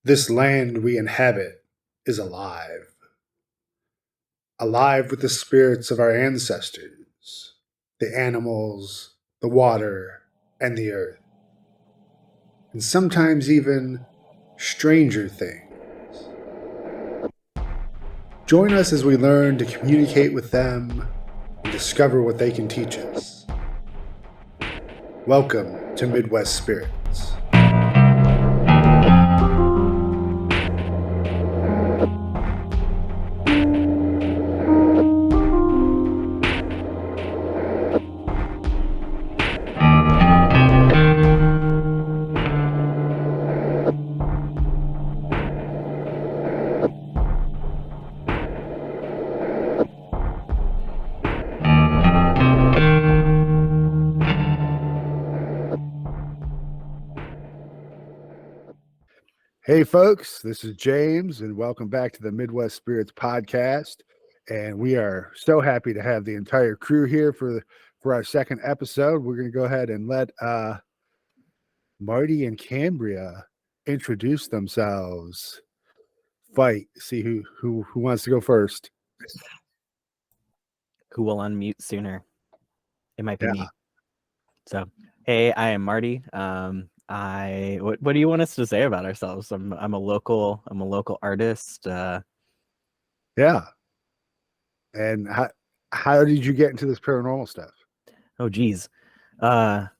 This land we inhabit is alive, alive with the spirits of our ancestors, the animals, the water, and the earth, and sometimes even stranger things. Join us as we learn to communicate with them and discover what they can teach us. Welcome to Midwest Spirits. Hey, folks, this is James, and welcome back to the Midwest Spirits podcast. And we are so happy to have the entire crew here for our second episode. We're going to go ahead and let Marty and Cambria introduce themselves. See who wants to go first. Who will unmute sooner? It might be Yeah. me. So, hey, I am Marty. What do you want us to say about ourselves? I'm a local artist. Yeah. And how did you get into this paranormal stuff? Oh, geez. Long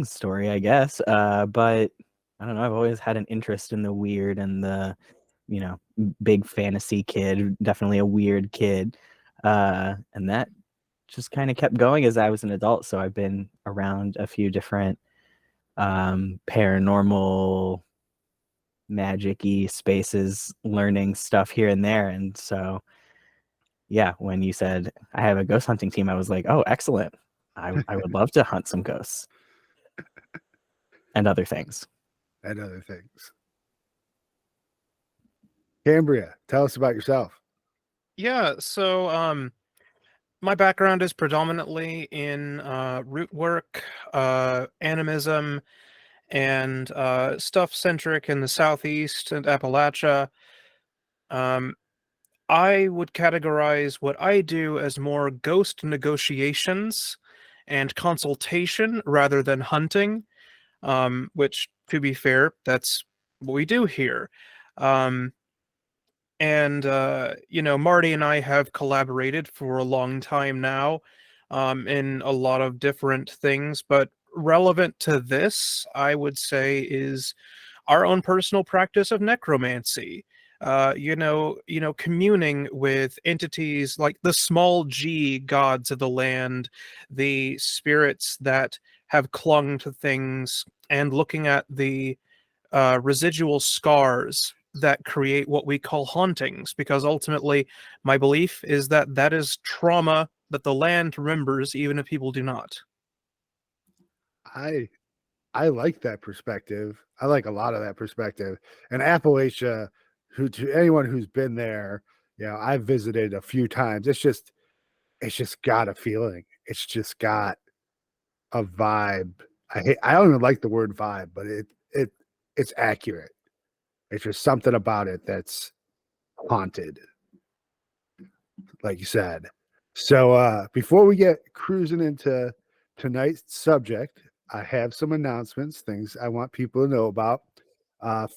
story, I guess. But I don't know. I've always had an interest in the weird and the, big fantasy kid. Definitely a weird kid. And that just kind of kept going as I was an adult. So I've been around a few different paranormal, magic-y spaces, learning stuff here and there. And so, yeah, when you said I have a ghost hunting team, I was like, oh, excellent. I would love to hunt some ghosts and other things. Cambria, tell us about yourself. Yeah, so my background is predominantly in root work, animism, and stuff centric in the Southeast and Appalachia. I would categorize what I do as more ghost negotiations and consultation rather than hunting, which, to be fair, that's what we do here. And Marty and I have collaborated for a long time now, in a lot of different things, but relevant to this, I would say, is our own personal practice of necromancy. Communing with entities like the small g gods of the land, the spirits that have clung to things, and looking at the residual scars that create what we call hauntings, because ultimately my belief is that that is trauma that the land remembers even if people do not. I like that perspective. I like a lot of that perspective. And Appalachia, to anyone who's been there, I've visited a few times. It's just got a feeling. It's just got a vibe. I don't even like the word vibe, but it's accurate. It's just something about it that's haunted, like you said. So before we get cruising into tonight's subject, I have some announcements, things I want people to know about.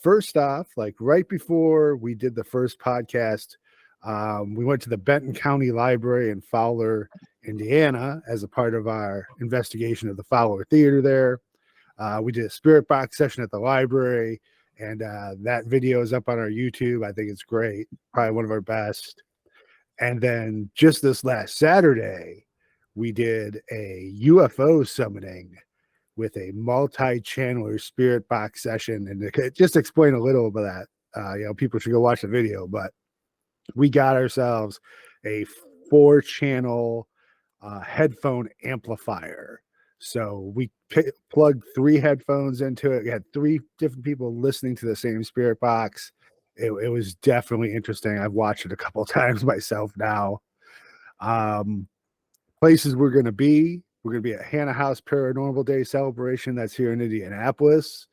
First off, like right before we did the first podcast, we went to the Benton County Library in Fowler, Indiana, as a part of our investigation of the Fowler Theater there. We did a spirit box session at the library, and that video is up on our YouTube. I think it's great, probably one of our best. And then just this last Saturday, we did a UFO summoning with a multi-channeler spirit box session. And to just explain a little about that, people should go watch the video, but we got ourselves a 4-channel headphone amplifier. So we plugged 3 headphones into it. We had 3 different people listening to the same spirit box. It was definitely interesting. I've watched it a couple of times myself now. Places we're going to be at Hannah House Paranormal Day celebration. That's here in Indianapolis.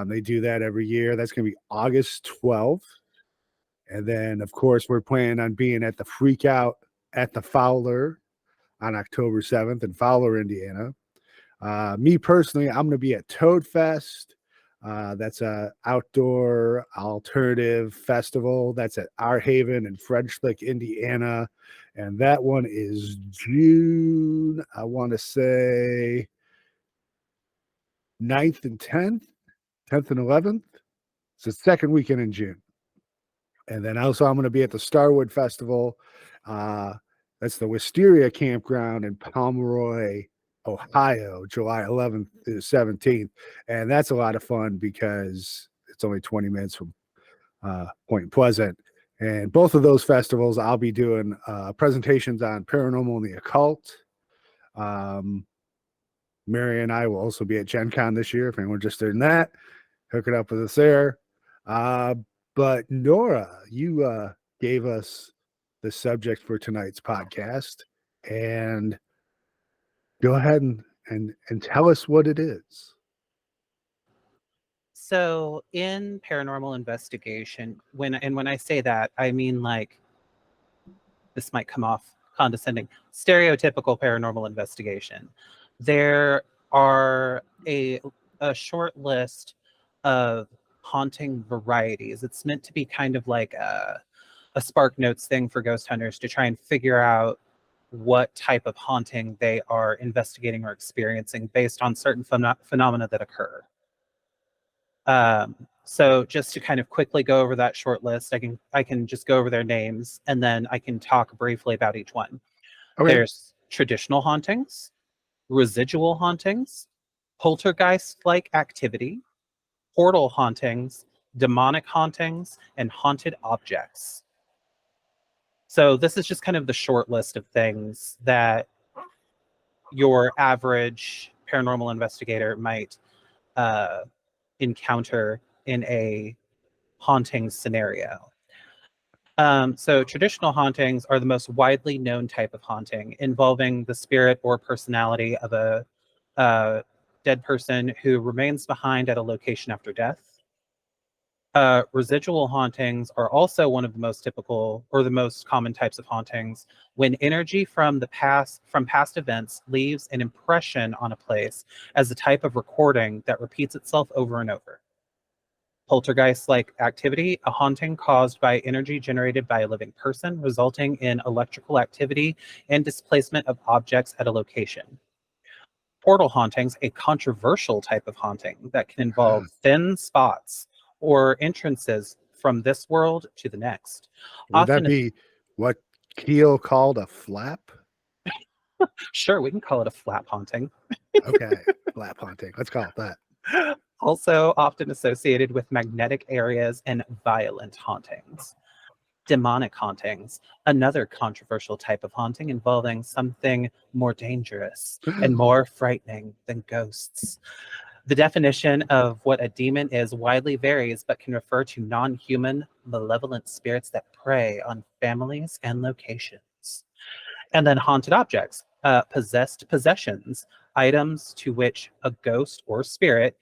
They do that every year. That's going to be August 12th. And then, of course, we're planning on being at the Freak Out at the Fowler on October 7th in Fowler, Indiana. Me personally, I'm going to be at Toad Fest. That's a outdoor alternative festival. That's at Our Haven in French Lick, Indiana. And that one is June, I want to say 9th and 10th, 10th and 11th. It's the second weekend in June. And then also I'm going to be at the Starwood Festival. That's the Wisteria Campground in Pomeroy, Ohio, July 11th to the 17th. And that's a lot of fun because it's only 20 minutes from Point Pleasant. And both of those festivals, I'll be doing presentations on paranormal and the occult. Mary and I will also be at Gen Con this year. If anyone's interested in that, hook it up with us there. But Nora, you gave us the subject for tonight's podcast, and go ahead and tell us what it is. So in paranormal investigation, when I say that, I mean, like, this might come off condescending, stereotypical paranormal investigation. There are a short list of haunting varieties. It's meant to be kind of like a Spark Notes thing for ghost hunters to try and figure out what type of haunting they are investigating or experiencing based on certain phenomena that occur. So just to kind of quickly go over that short list, I can just go over their names and then I can talk briefly about each one. Okay. There's traditional hauntings, residual hauntings, poltergeist-like activity, portal hauntings, demonic hauntings, and haunted objects. So this is just kind of the short list of things that your average paranormal investigator might encounter in a haunting scenario. So traditional hauntings are the most widely known type of haunting, involving the spirit or personality of a dead person who remains behind at a location after death. Residual hauntings are also one of the most typical or the most common types of hauntings, when energy from past events leaves an impression on a place as a type of recording that repeats itself over and over. Poltergeist-like activity, a haunting caused by energy generated by a living person, resulting in electrical activity and displacement of objects at a location. Portal hauntings, a controversial type of haunting that can involve thin spots or entrances from this world to the next. Would that be what Keel called a flap? Sure, we can call it a flap haunting. Okay, flap haunting. Let's call it that. Also often associated with magnetic areas and violent hauntings. Demonic hauntings, another controversial type of haunting involving something more dangerous and more frightening than ghosts. The definition of what a demon is widely varies, but can refer to non-human, malevolent spirits that prey on families and locations. And then haunted objects, possessed possessions, items to which a ghost or spirit,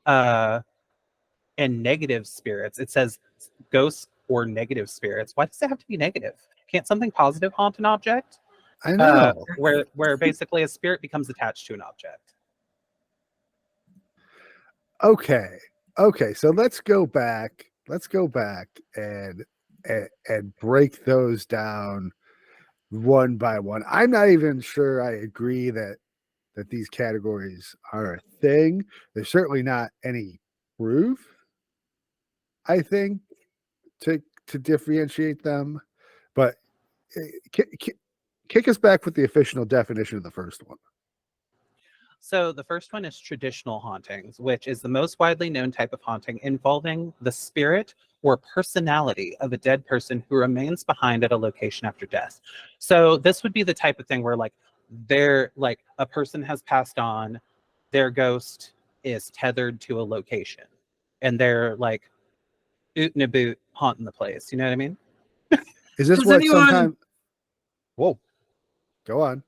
and negative spirits. It says ghosts or negative spirits. Why does it have to be negative? Can't something positive haunt an object? I know. Where basically a spirit becomes attached to an object. Okay. So let's go back and break those down one by one. I'm not even sure I agree that these categories are a thing. There's certainly not any proof, I think, to differentiate them. But kick us back with the official definition of the first one. So the first one is traditional hauntings, which is the most widely known type of haunting involving the spirit or personality of a dead person who remains behind at a location after death. So this would be the type of thing where a person has passed on, their ghost is tethered to a location, and they're like oot and a boot haunting the place. You know what I mean? Is this what sometimes? Whoa, go on.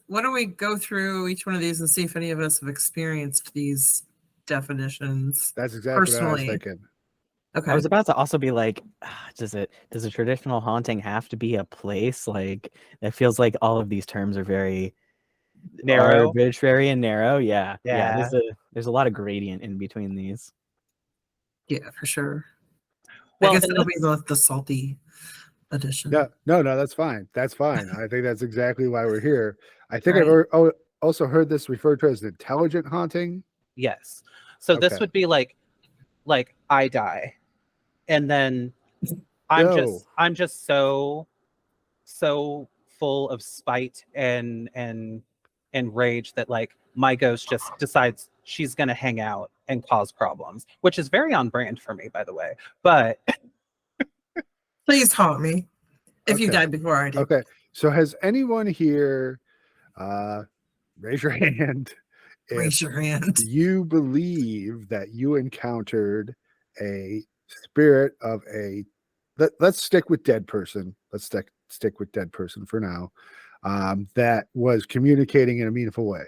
Why don't we go through each one of these and see if any of us have experienced these definitions. That's exactly what I was Personally. thinking. Okay. I was about to also be like, does a traditional haunting have to be a place? Like, it feels like all of these terms are very Narrow. arbitrary and narrow. Yeah. Yeah. There's a lot of gradient in between these. Yeah, for sure. Well, I guess and it'll be that's- the salty edition. No, that's fine. That's fine. I think that's exactly why we're here. I think Right. I've also heard this referred to as an intelligent haunting. yes. So this Okay. would be like I die, and then I'm No. just so full of spite and rage that like my ghost just decides she's gonna hang out and cause problems, which is very on brand for me, by the way. But Please haunt me if you Okay. died before I did. Okay. So has anyone here raise your hand Raise if your hand. you believe that you encountered a spirit of a let's stick with dead person. Let's stick with dead person for now. That was communicating in a meaningful way.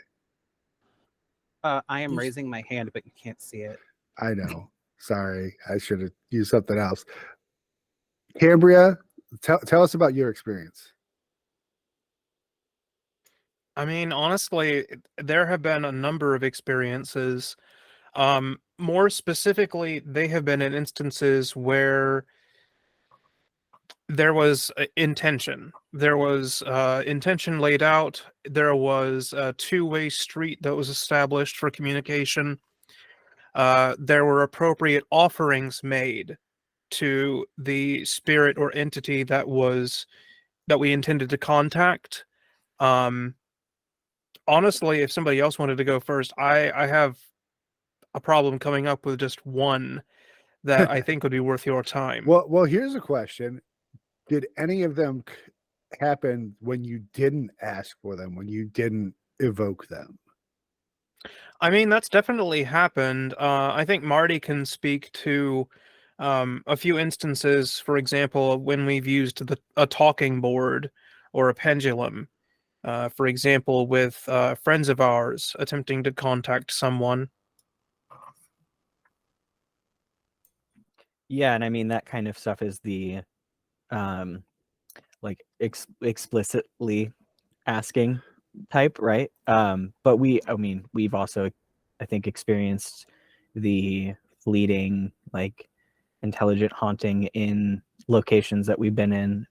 I am raising my hand, but you can't see it. I know. Sorry, I should have used something else. Cambria, tell us about your experience. I mean, honestly, there have been a number of experiences. More specifically, they have been in instances where there was intention. There was intention laid out. There was a two-way street that was established for communication. There were appropriate offerings made to the spirit or entity that we intended to contact. Honestly, if somebody else wanted to go first, I have a problem coming up with just one that I think would be worth your time. Well, here's a question. Did any of them happen when you didn't ask for them, when you didn't evoke them? I mean, that's definitely happened. I think Marty can speak to a few instances, for example, when we've used a talking board or a pendulum. For example, with friends of ours attempting to contact someone. Yeah, and I mean that kind of stuff is the like explicitly asking type, right? But we've also, I think, experienced the fleeting, like, intelligent haunting in locations that we've been in.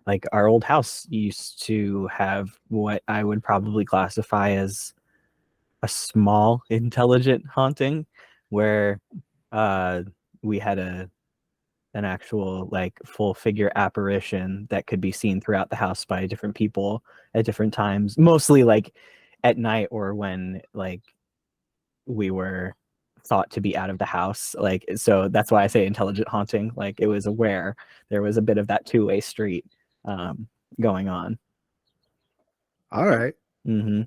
Like our old house used to have what I would probably classify as a small intelligent haunting, where we had an actual like full figure apparition that could be seen throughout the house by different people at different times, mostly like at night or when like we were thought to be out of the house. Like, so that's why I say intelligent haunting. Like, it was aware there was a bit of that two-way street going on. All right. Mm-hmm.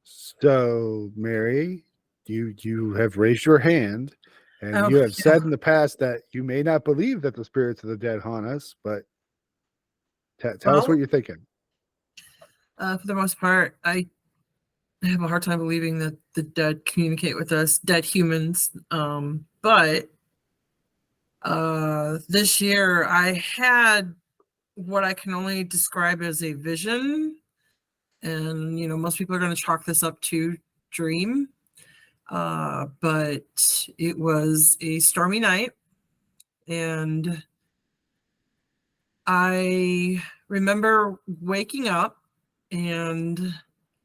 So, Mary, you have raised your hand, and Oh, you have yeah. said in the past that you may not believe that the spirits of the dead haunt us, but tell us Well, what you're thinking. For the most part, I have a hard time believing that the dead communicate with us, dead humans. But this year I had what I can only describe as a vision. And, most people are going to chalk this up to dream. But it was a stormy night. And I remember waking up and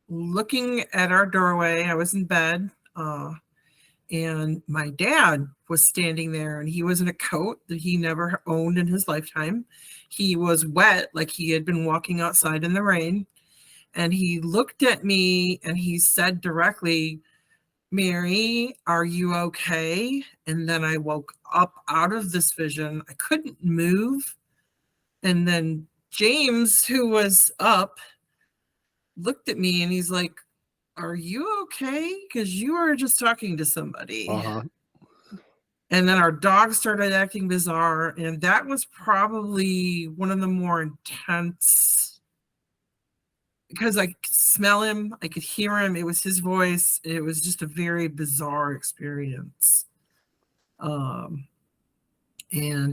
looking at our doorway. I was in bed, and my dad was standing there, and he was in a coat that he never owned in his lifetime. He was wet, like he had been walking outside in the rain. And he looked at me and he said directly, "Mary, are you okay?" And then I woke up out of this vision. I couldn't move. And then James, who was up, looked at me and he's like, "Are you okay? Because you were just talking to somebody." Uh-huh. And then our dog started acting bizarre. And that was probably one of the more intense because I could smell him, I could hear him. It was his voice. It was just a very bizarre experience. And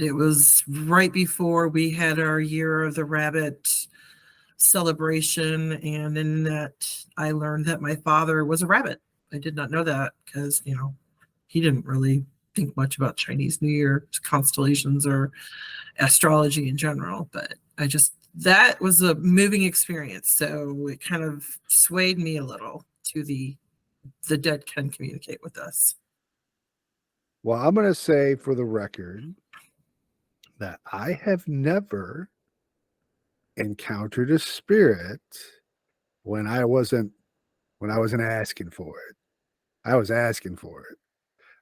it was right before we had our Year of the Rabbit celebration. And in that, I learned that my father was a rabbit. I did not know that because, he didn't really think much about Chinese New Year constellations or astrology in general. But that was a moving experience. So it kind of swayed me a little to the dead can communicate with us. Well, I'm going to say for the record that I have never encountered a spirit when I wasn't asking for it. I was asking for it.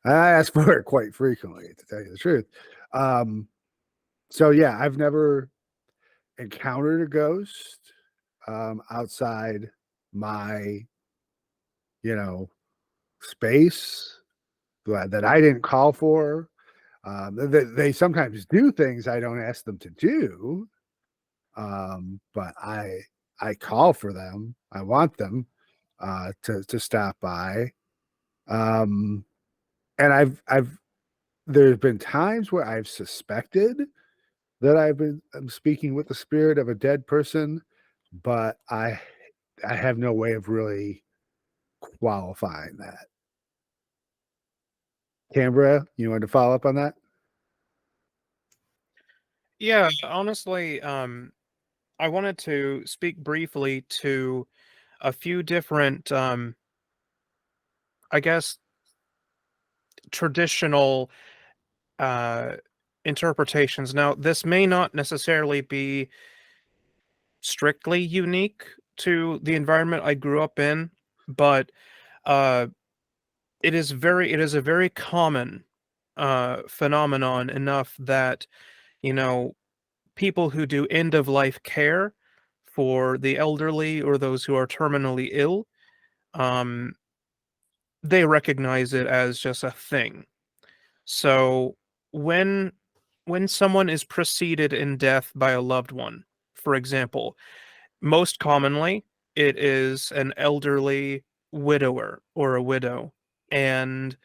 I asked for it quite frequently, to tell you the truth. So yeah, I've never encountered a ghost outside my, space that I didn't call for. They sometimes do things I don't ask them to do, but I call for them. I want them to stop by. And there's been times where I've suspected that I'm speaking with the spirit of a dead person, but I have no way of really qualifying that. Canberra, you wanted to follow up on that? Yeah, honestly, I wanted to speak briefly to a few different, I guess, traditional interpretations. Now, this may not necessarily be strictly unique to the environment I grew up in, but it is a very common phenomenon enough that, people who do end of life care for the elderly or those who are terminally ill, um, they recognize it as just a thing. So when someone is preceded in death by a loved one, for example, most commonly it is an elderly widower or a widow, and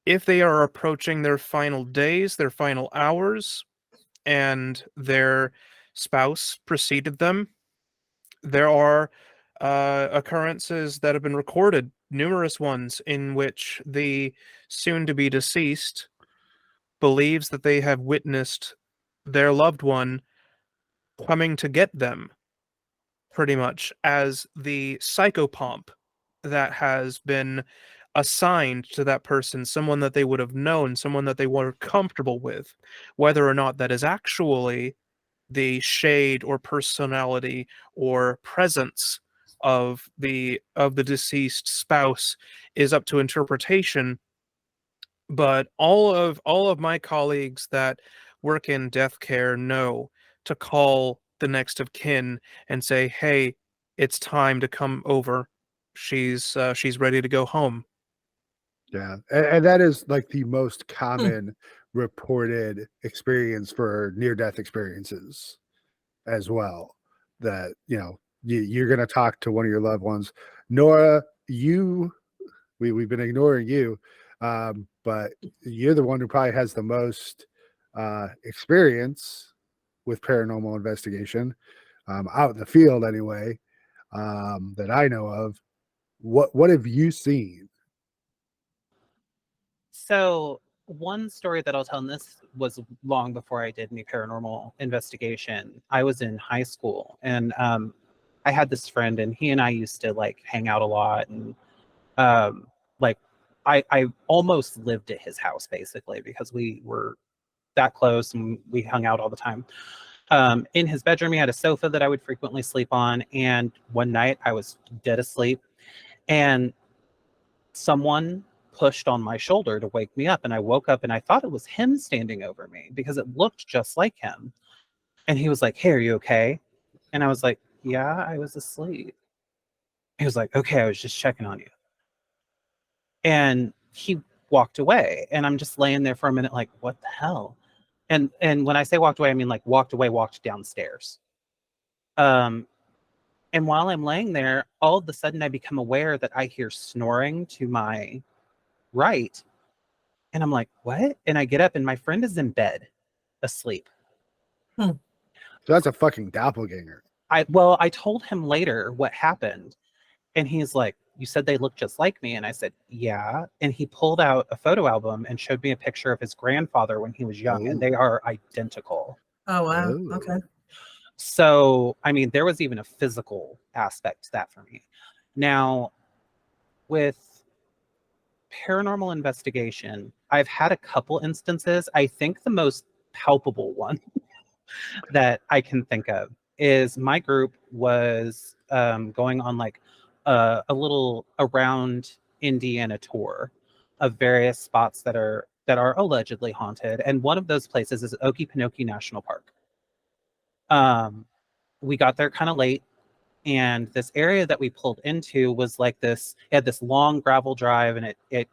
if they are approaching their final days, their final hours, and their spouse preceded them, there are occurrences that have been recorded, numerous ones, in which the soon to be deceased believes that they have witnessed their loved one coming to get them, pretty much as the psychopomp that has been assigned to that person, someone that they would have known, someone that they were comfortable with, whether or not that is actually the shade or personality or presence of the deceased spouse is up to interpretation. But all of my colleagues that work in death care know to call the next of kin and say, "Hey, it's time to come over. She's ready to go home." Yeah, and that is like the most common reported experience for near-death experiences as well. That you're going to talk to one of your loved ones. Nora, we've been ignoring you, but you're the one who probably has the most experience with paranormal investigation out in the field, anyway, that I know of. What have you seen? So one story that I'll tell, and this was long before I did any paranormal investigation. I was in high school, and I had this friend, and he and I used to like hang out a lot, and like I almost lived at his house basically because we were that close and we hung out all the time. In his bedroom, he had a sofa that I would frequently sleep on, and one night I was dead asleep, and someone pushed on my shoulder to wake me up, and I woke up and I thought it was him standing over me because it looked just like him. And he was like, "Hey, are you okay?" And I was like, "Yeah, I was asleep." He was like, "Okay, I was just checking on you." And he walked away, and I'm just laying there for a minute like, what the hell? And when I say walked away, I mean like walked away, walked downstairs. And while I'm laying there, all of a sudden I become aware that I hear snoring to my right. And I'm like, what? And I get up and my friend is in bed asleep. So that's a fucking doppelganger. I told him later what happened. And he's like, you said they look just like me. And I said, yeah. And he pulled out a photo album and showed me a picture of his grandfather when he was young. And they are identical. Oh, wow. Ooh. Okay. So, I mean, there was even a physical aspect to that for me. Now, with paranormal investigation, I've had a couple instances. I think the most palpable one that I can think of is my group was going on like a little around Indiana tour of various spots that are allegedly haunted, and one of those places is Okefenokee National Park. We got there kind of late, and this area that we pulled into was like this. It had this long gravel drive, and it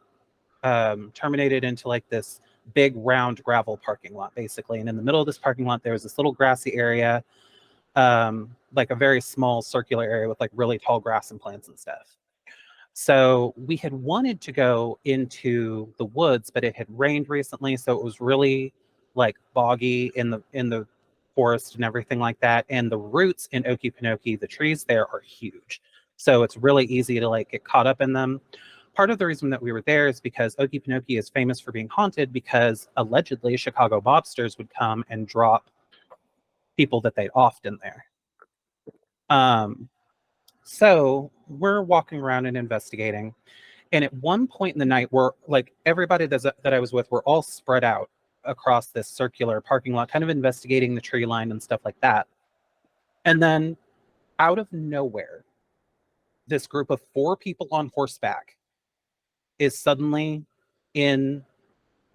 terminated into like this big round gravel parking lot, basically. And in the middle of this parking lot, there was this little grassy area, like a very small circular area with like really tall grass and plants and stuff. So we had wanted to go into the woods, but it had rained recently, so it was really like boggy in the forest and everything like that. And the roots in Okefenokee, the trees there are huge, so it's really easy to like get caught up in them. Part of the reason that we were there is because Okefenokee is famous for being haunted because allegedly Chicago mobsters would come and drop people that they'd offed in there. So we're walking around and investigating. And at one point in the night, we're like, everybody that I was with, we're all spread out across this circular parking lot, kind of investigating the tree line and stuff like that. And then out of nowhere, this group of 4 people on horseback is suddenly in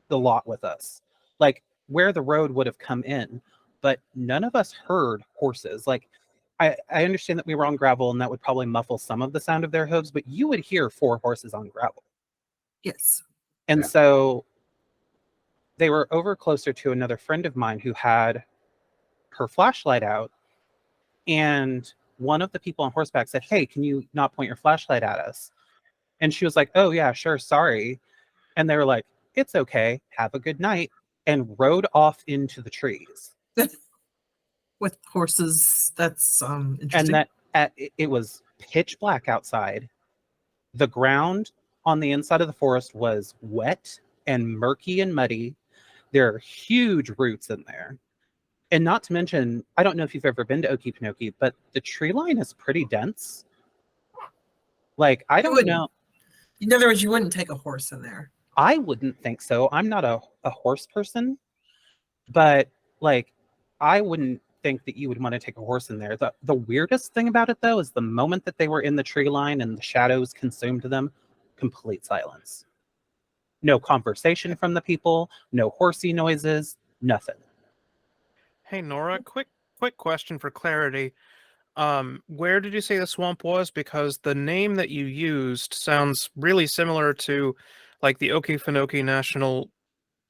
the lot with us, like where the road would have come in, but none of us heard horses. Like, I understand that we were on gravel and that would probably muffle some of the sound of their hooves, but you would hear 4 horses on gravel. Yes. And Yeah. so they were over closer to another friend of mine who had her flashlight out. And one of the people on horseback said, hey, can you not point your flashlight at us? And she was like, oh, yeah, sure, sorry. And they were like, it's okay, have a good night, and rode off into the trees. With horses, that's interesting. And that it was pitch black outside. The ground on the inside of the forest was wet and murky and muddy. There are huge roots in there. And not to mention, I don't know if you've ever been to Okefenokee, but the tree line is pretty dense. Like, I don't know. In other words, you wouldn't take a horse in there. I wouldn't think so. I'm not a horse person, but like, I wouldn't think that you would want to take a horse in there. The weirdest thing about it, though, is the moment that they were in the tree line and the shadows consumed them, complete silence. No conversation from the people, no horsey noises, nothing. Hey Nora, quick question for clarity. Where did you say the swamp was? Because the name that you used sounds really similar to like the Okefenokee National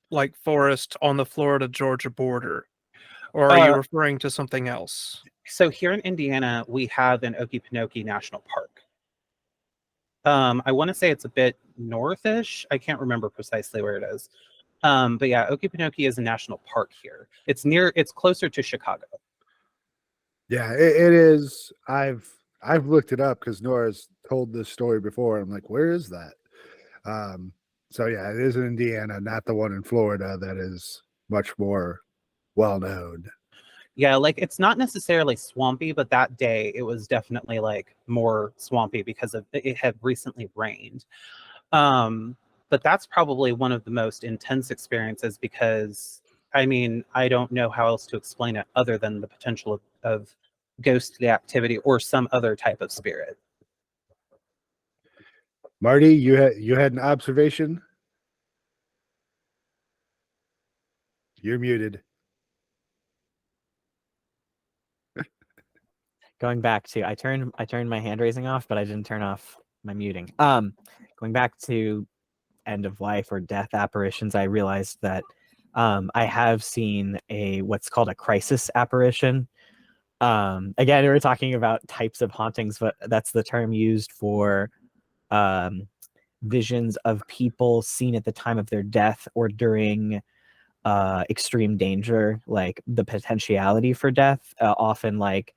like forest on the Florida-Georgia border. Or are you referring to something else? So here in Indiana, we have an Okefenokee National Park. I want to say it's a bit northish. I can't remember precisely where it is. But yeah, Okefenokee is a national park here. It's closer to Chicago. Yeah, it is. I've looked it up because Nora's told this story before. I'm like, where is that? So yeah, it is in Indiana, not the one in Florida that is much more well known. Yeah, like it's not necessarily swampy, but that day it was definitely like more swampy because it had recently rained. But that's probably one of the most intense experiences because, I mean, I don't know how else to explain it other than the potential of ghostly activity or some other type of spirit. Marty, you had an observation? You're muted. Going back to I turned my hand raising off, but I didn't turn off my muting. Going back to end of life or death apparitions, I realized that I have seen what's called a crisis apparition, Again, we're talking about types of hauntings, but that's the term used for visions of people seen at the time of their death or during extreme danger, like the potentiality for death. Often like,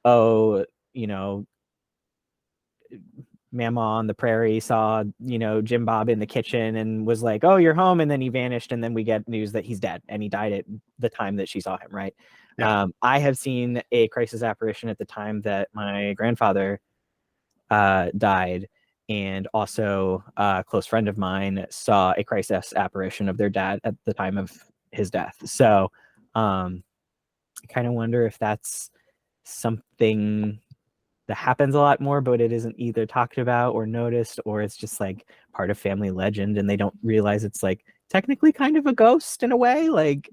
oh, you know, Mama on the prairie saw, you know, Jim Bob in the kitchen and was like, oh, you're home. And then he vanished. And then we get news that he's dead and he died at the time that she saw him. Right. Yeah. I have seen a crisis apparition at the time that my grandfather died. And also a close friend of mine saw a crisis apparition of their dad at the time of his death. So I kind of wonder if that's something that happens a lot more, but it isn't either talked about or noticed, or it's just like part of family legend and they don't realize it's like technically kind of a ghost in a way, like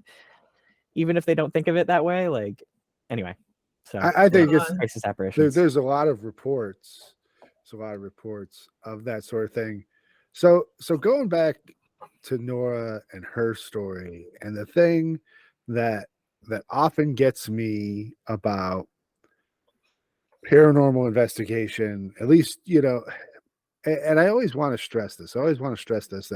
even if they don't think of it that way. Like anyway, so I think it's crisis apparitions. there's a lot of reports. There's a lot of reports of that sort of thing. So going back to Nora and her story, and the thing that often gets me about paranormal investigation, at least, you know, and I always want to stress this. I always want to stress this,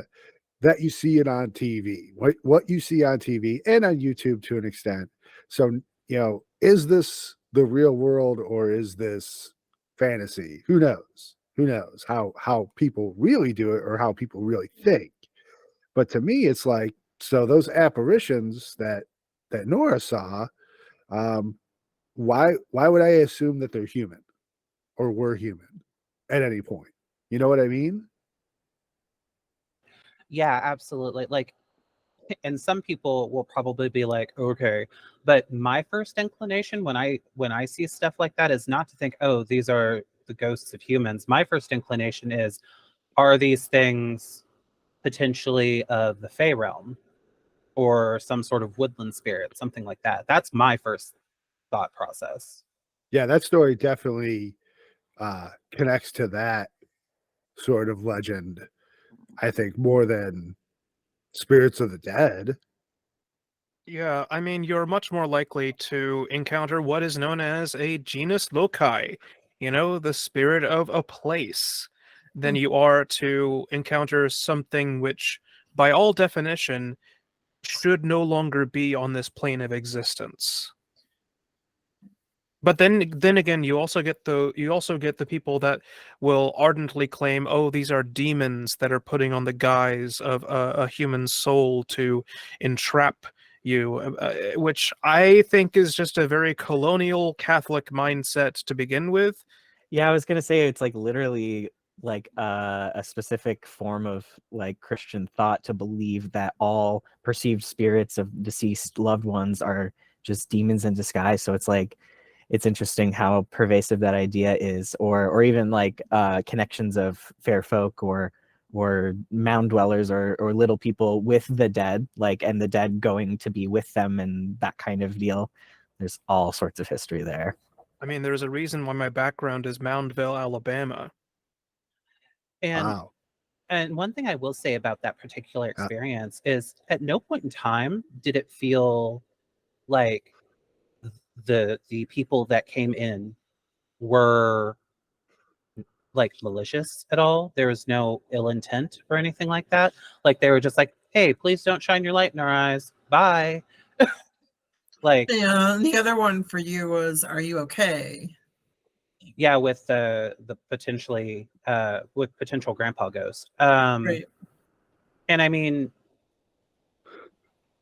that you see it on TV, what you see on TV and on YouTube to an extent. So, you know, is this the real world or is this fantasy? Who knows? Who knows how people really do it or how people really think? But to me, it's like, so those apparitions that Nora saw, why would I assume that they're human or were human at any point? You know what I mean? Yeah, absolutely. Like, and some people will probably be like, okay, but my first inclination when I see stuff like that is not to think, oh, these are the ghosts of humans. My first inclination is, are these things potentially of the Fey realm or some sort of woodland spirit, something like that? That's my first thought process. Yeah, that story definitely connects to that sort of legend, I think, more than spirits of the dead. Yeah, I mean, you're much more likely to encounter what is known as a genus loci, you know, the spirit of a place, than you are to encounter something which, by all definition, should no longer be on this plane of existence. But then again, you also get the people that will ardently claim, oh, these are demons that are putting on the guise of a human soul to entrap you, which I think is just a very colonial Catholic mindset to begin with. Yeah, I was gonna say it's like literally like a specific form of like Christian thought to believe that all perceived spirits of deceased loved ones are just demons in disguise. So it's like it's interesting how pervasive that idea is, or even like connections of fair folk or mound dwellers or little people with the dead, like, and the dead going to be with them and that kind of deal. There's all sorts of history there. I mean, there's a reason why my background is Moundville, Alabama. And Wow. and one thing I will say about that particular experience is at no point in time did it feel like the people that came in were like malicious at all. There was no ill intent or anything like that. Like they were just like, hey, please don't shine your light in our eyes. Bye. Like, Yeah, and the other one for you was, are you okay? yeah, with the potentially with potential grandpa ghost. Right. And I mean,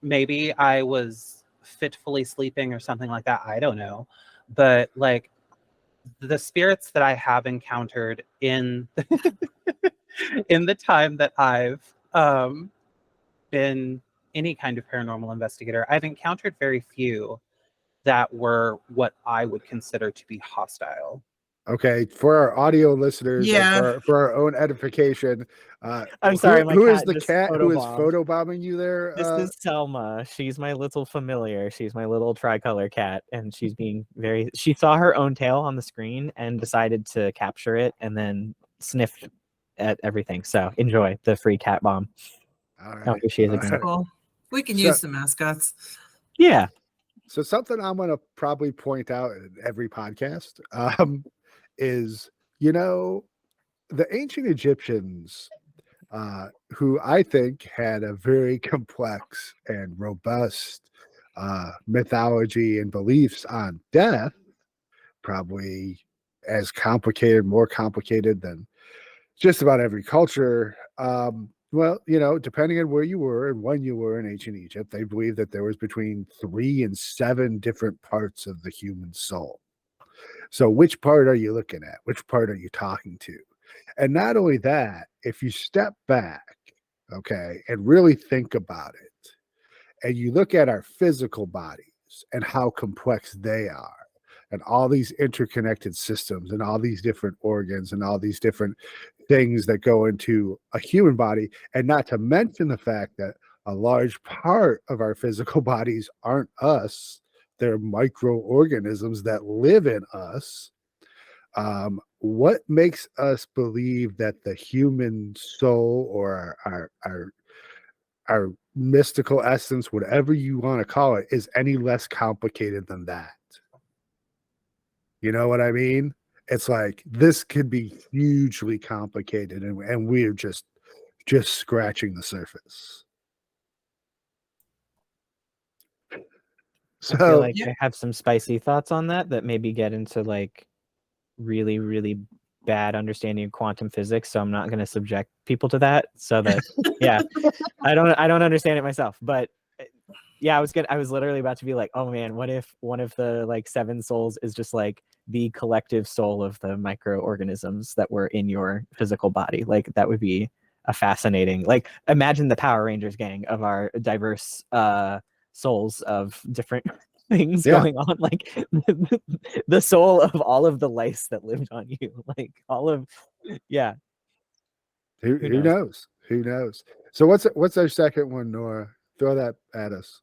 maybe I was fitfully sleeping or something like that. I don't know. But like the spirits that I have encountered in in the time that I've been any kind of paranormal investigator, I've encountered very few that were what I would consider to be hostile. Okay, for our audio listeners Yeah. and for our own edification, I'm sorry, my who is cat the just cat who is photobombed. photobombing you there? This is Selma. She's my little familiar. She's my little tricolor cat, and she's being very. She saw her own tail on the screen and decided to capture it, and then sniffed at everything. So enjoy the free cat bomb. All Oh, right. here she is All again. right. Cool. We can So- use the mascots. Yeah, So something I'm going to probably point out in every podcast is, the ancient Egyptians, who I think had a very complex and robust mythology and beliefs on death, probably as complicated, more complicated than just about every culture. Well, depending on where you were and when you were in ancient Egypt, they believed that there was between 3 and 7 different parts of the human soul. So which part are you looking at? Which part are you talking to? And not only that, if you step back, okay, and really think about it, and you look at our physical bodies and how complex they are, and all these interconnected systems and all these different organs and all these different things that go into a human body, and not to mention the fact that a large part of our physical bodies aren't us, they're microorganisms that live in us. What makes us believe that the human soul or our mystical essence, whatever you want to call it, is any less complicated than that? You know what I mean? It's like this could be hugely complicated, and we're just scratching the surface. I feel So like I have some spicy thoughts on that maybe get into like really, really bad understanding of quantum physics. So I'm not going to subject people to that. So that, yeah, I don't understand it myself. But yeah, I was literally about to be like, oh man, what if one of the like 7 souls is just like the collective soul of the microorganisms that were in your physical body? Like that would be a fascinating, like imagine the Power Rangers gang of our diverse souls of different things going on, like the soul of all of the lice that lived on you, like all of, yeah. Who knows? Who knows? So what's our second one, Nora? Throw that at us.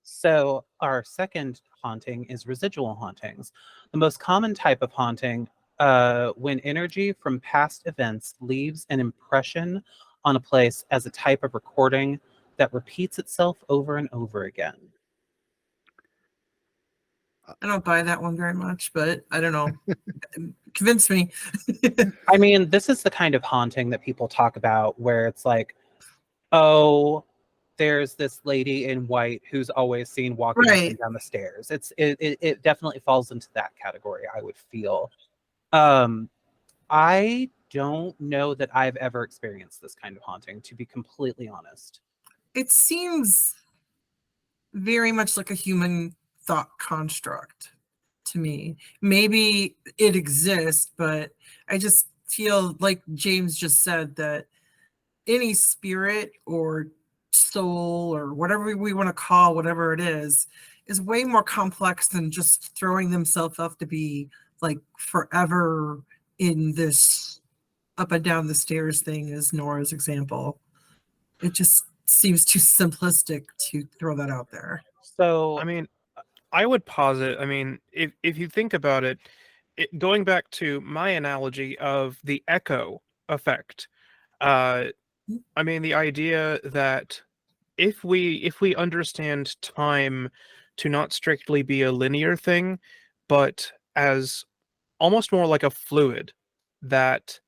So our second haunting is residual hauntings. The most common type of haunting, when energy from past events leaves an impression on a place as a type of recording that repeats itself over and over again. I don't buy that one very much, but I don't know. Convince me. I mean, this is the kind of haunting that people talk about where it's like, oh, there's this lady in white who's always seen walking up and down the stairs. It definitely falls into that category, I would feel. I don't know that I've ever experienced this kind of haunting, to be completely honest. It seems very much like a human thought construct to me. Maybe it exists, but I just feel like James just said that any spirit or soul or whatever we want to call whatever it is way more complex than just throwing themselves up to be like forever in this up and down the stairs thing, as Nora's example. It just seems too simplistic to throw that out there. So I mean, I would posit, I mean, if you think about it, going back to my analogy of the echo effect, I mean, the idea that if we understand time to not strictly be a linear thing, but as almost more like a fluid, that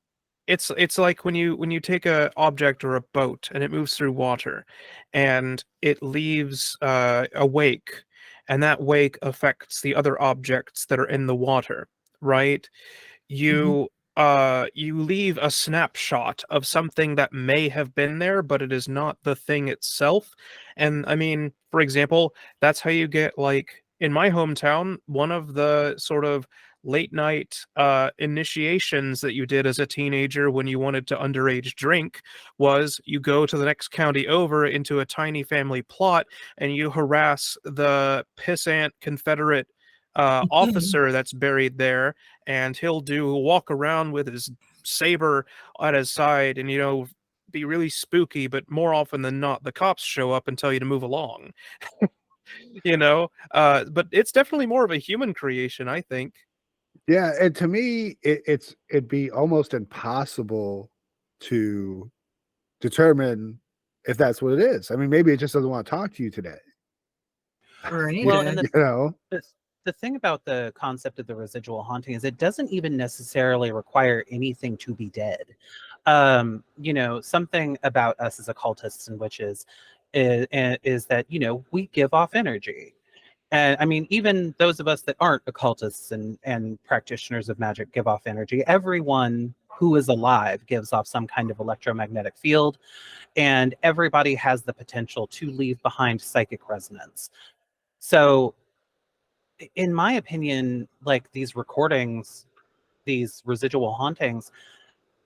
it's like when you take a object or a boat and it moves through water and it leaves a wake, and that wake affects the other objects that are in the water, right? You you leave a snapshot of something that may have been there, but it is not the thing itself. And I mean, for example, that's how you get, like, in my hometown, one of the sort of late night initiations that you did as a teenager when you wanted to underage drink was you go to the next county over into a tiny family plot and you harass the pissant Confederate officer that's buried there, and he'll do a walk around with his saber at his side and, be really spooky, but more often than not, the cops show up and tell you to move along. But it's definitely more of a human creation, I think. Yeah, and to me, it'd be almost impossible to determine if that's what it is. I mean, maybe it just doesn't want to talk to you today. Right. Well, and You know, the thing about the concept of the residual haunting is it doesn't even necessarily require anything to be dead. You know, something about us as occultists and witches is that, you know, we give off energy. And I mean, even those of us that aren't occultists and practitioners of magic give off energy. Everyone who is alive gives off some kind of electromagnetic field, and everybody has the potential to leave behind psychic resonance. So, in my opinion, like these recordings, these residual hauntings,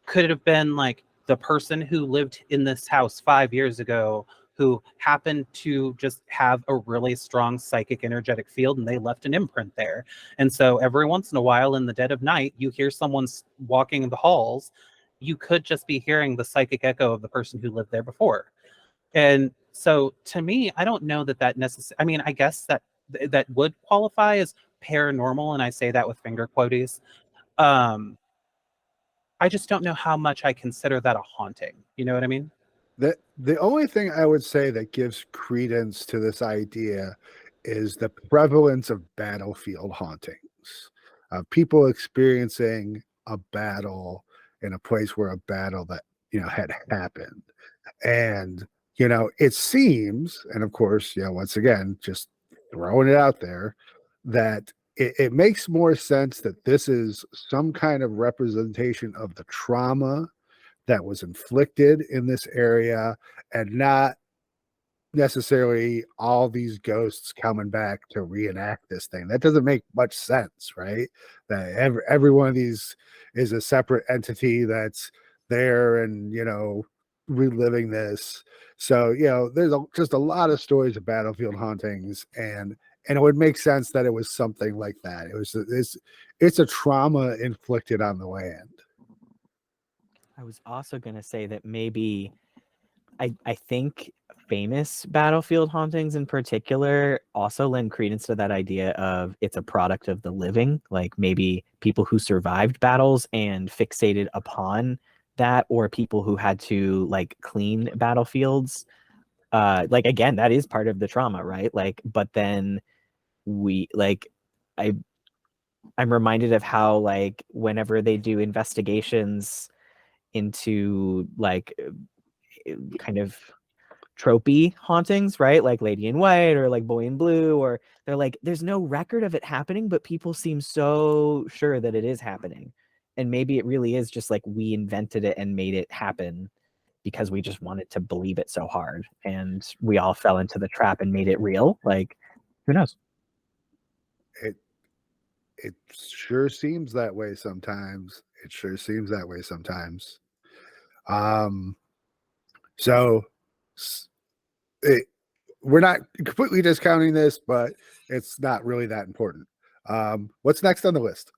could have been like the person who lived in this house 5 years ago who happened to just have a really strong psychic energetic field and they left an imprint there. And so every once in a while in the dead of night, you hear someone walking the halls. You could just be hearing the psychic echo of the person who lived there before. And so to me, I don't know that that necessarily, I mean, I guess that that would qualify as paranormal. And I say that with finger quotes. Um, I just don't know how much I consider that a haunting. You know what I mean? the only thing I would say that gives credence to this idea is the prevalence of battlefield hauntings, people experiencing a battle in a place where a battle that had happened. And it seems, and of course, once again, just throwing it out there, that it makes more sense that this is some kind of representation of the trauma that was inflicted in this area, and not necessarily all these ghosts coming back to reenact this thing. That doesn't make much sense, right? That every one of these is a separate entity that's there and reliving this. So there's just a lot of stories of battlefield hauntings, and it would make sense that it was something like that. It's a trauma inflicted on the land. I was also going to say that maybe I think famous battlefield hauntings in particular also lend credence to that idea of it's a product of the living, like maybe people who survived battles and fixated upon that, or people who had to like clean battlefields. Like again, that is part of the trauma, right? Like, but then I'm reminded of how like whenever they do investigations into like kind of tropey hauntings, right? Like Lady in White or like Boy in Blue, or they're like, there's no record of it happening, but people seem so sure that it is happening. And maybe it really is just like we invented it and made it happen because we just wanted to believe it so hard. And we all fell into the trap and made it real. Like, who knows? It sure seems that way sometimes. So we're not completely discounting this, but it's not really that important. What's next on the list?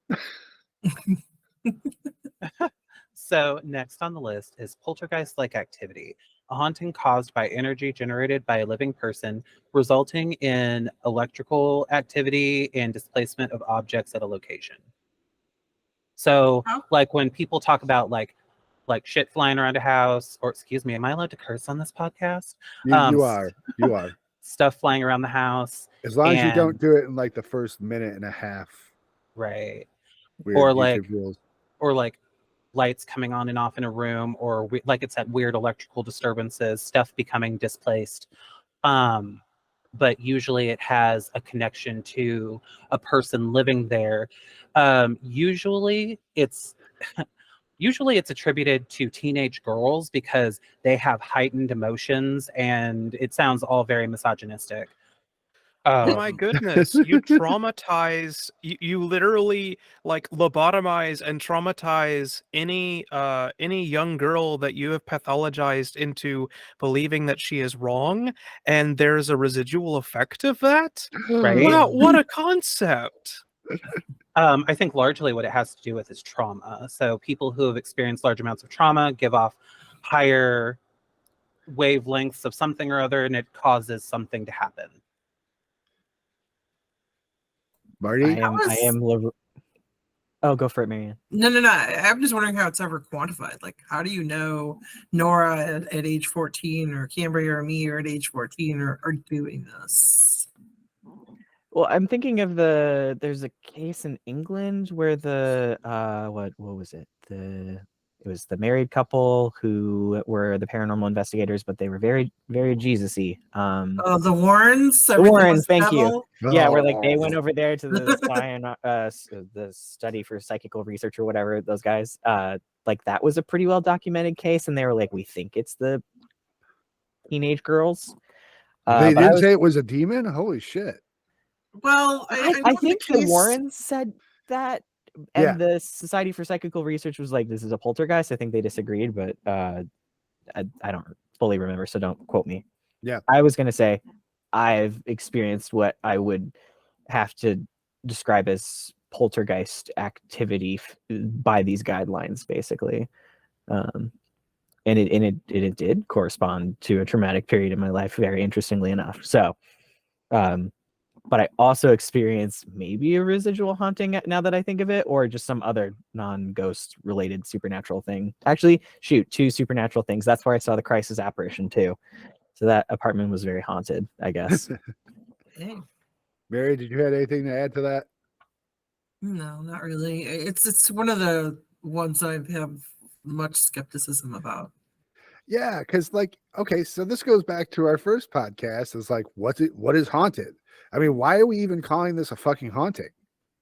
So next on the list is poltergeist-like activity, a haunting caused by energy generated by a living person, resulting in electrical activity and displacement of objects at a location. So, Oh. like when people talk about like shit flying around a house, or excuse me, am I allowed to curse on this podcast? You are. Stuff flying around the house. As long as you don't and- do it in like the first minute and a half. right. Weird Or YouTube rules. or like lights coming on and off in a room, or like it's that weird electrical disturbances, stuff becoming displaced. But usually it has a connection to a person living there. Usually it's attributed to teenage girls because they have heightened emotions, and it sounds all very misogynistic. Oh my goodness, you traumatize, you literally like lobotomize and traumatize any young girl that you have pathologized into believing that she is wrong, and there's a residual effect of that? Right. Wow, what a concept. I think largely what it has to do with is trauma. So people who have experienced large amounts of trauma give off higher wavelengths of something or other, and it causes something to happen. Marty? Oh, go for it, Marianne. No. I'm just wondering how it's ever quantified. Like, how do you know Nora at age 14 or Cambria or me or at age 14 are doing this? Well, I'm thinking of there's a case in England where the what was it? It was the married couple who were the paranormal investigators, but they were very, very Jesus-y. Oh, the Warrens. The Everything Warrens, was thank you. devil. Yeah, where like they went Oh. over there to the the study for psychical research or whatever, those guys. Like that was a pretty well documented case, and they were like, we think it's the teenage girls. They But I didn't was say it was a demon? Holy shit. Well, I know I in think the case. Warrens said that, Yeah. and the Society for Psychical Research was like, this is a poltergeist. I think they disagreed, but I don't fully remember, so don't quote me. Yeah. I was going to say I've experienced what I would have to describe as poltergeist activity by these guidelines, basically. And it did correspond to a traumatic period in my life, very interestingly enough. So, but I also experienced maybe a residual haunting now that I think of it, or just some other non-ghost related supernatural thing. Actually, shoot, 2 supernatural things. That's where I saw the crisis apparition too. So that apartment was very haunted, I guess. Hey, Mary, did you have anything to add to that? no, not really. It's one of the ones I have much skepticism about. Yeah, because like, okay, so this goes back to our first podcast. It's like, what is haunted? I mean, why are we even calling this a fucking haunting?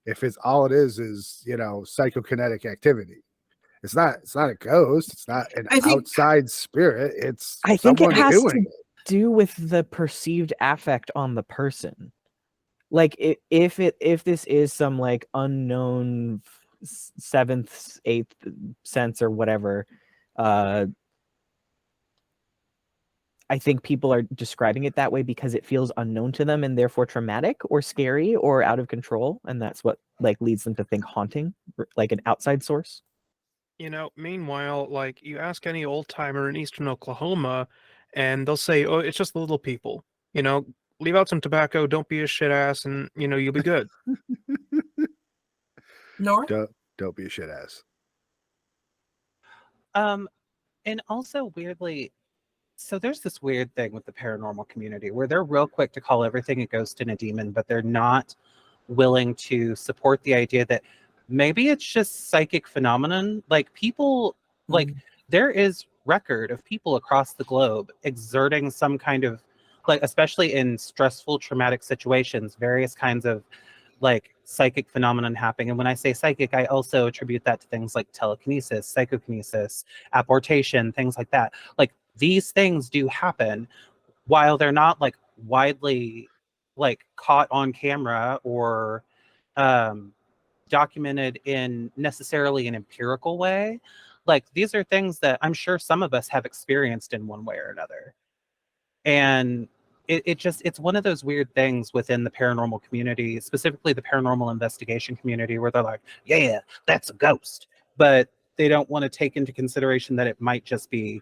If it's all it is, psychokinetic activity. It's not a ghost, it's not an I think- outside spirit, it's I think it someone has doing to do with the perceived affect on the person. Like if this is some like unknown 7th, 8th sense or whatever, I think people are describing it that way because it feels unknown to them and therefore traumatic or scary or out of control, and that's what like leads them to think haunting, like an outside source. You know, meanwhile, like you ask any old timer in Eastern Oklahoma, and they'll say, "Oh, it's just the little people." You know, leave out some tobacco, don't be a shit ass, and you'll be good. Nor Don't be a shit ass. And also weirdly, so there's this weird thing with the paranormal community where they're real quick to call everything a ghost and a demon, but they're not willing to support the idea that maybe it's just psychic phenomenon. Like people, like there is record of people across the globe exerting some kind of, like, especially in stressful, traumatic situations, various kinds of like psychic phenomenon happening. And when I say psychic, I also attribute that to things like telekinesis, psychokinesis, apportation, things like that. Like these things do happen while they're not like widely like caught on camera or documented in necessarily an empirical way. Like these are things that I'm sure some of us have experienced in one way or another. And it's one of those weird things within the paranormal community, specifically the paranormal investigation community, where they're like, yeah, that's a ghost. But they don't want to take into consideration that it might just be,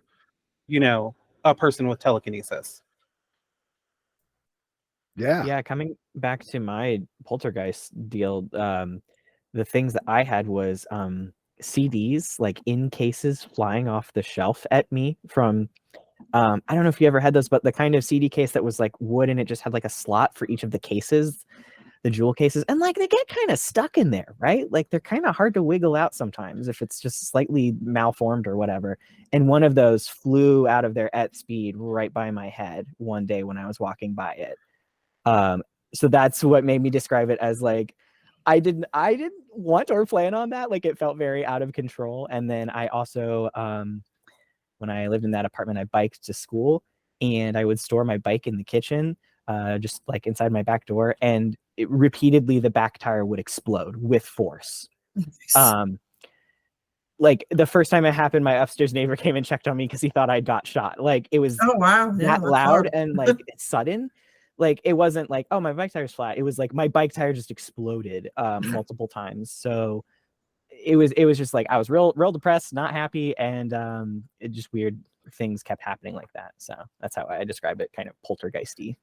a person with telekinesis. Yeah. Coming back to my poltergeist deal, the things that I had was CDs like in cases flying off the shelf at me from I don't know if you ever had those, but the kind of CD case that was like wood and it just had like a slot for each of the cases, the jewel cases, and like they get kind of stuck in there, right? Like they're kind of hard to wiggle out sometimes if it's just slightly malformed or whatever. And one of those flew out of there at speed right by my head one day when I was walking by it. So that's what made me describe it as like I didn't want or plan on that. Like it felt very out of control. And then I also when I lived in that apartment, I biked to school and I would store my bike in the kitchen, just like inside my back door. And repeatedly the back tire would explode with force. Like the first time it happened, my upstairs neighbor came and checked on me because he thought I got shot. Like it was Oh wow, yeah, that that's loud hard. and like sudden. Like it wasn't like, oh, my bike tire's flat. It was like my bike tire just exploded multiple times. So it was just like I was real depressed, not happy, and it just weird things kept happening like that. So that's how I describe it, kind of poltergeisty.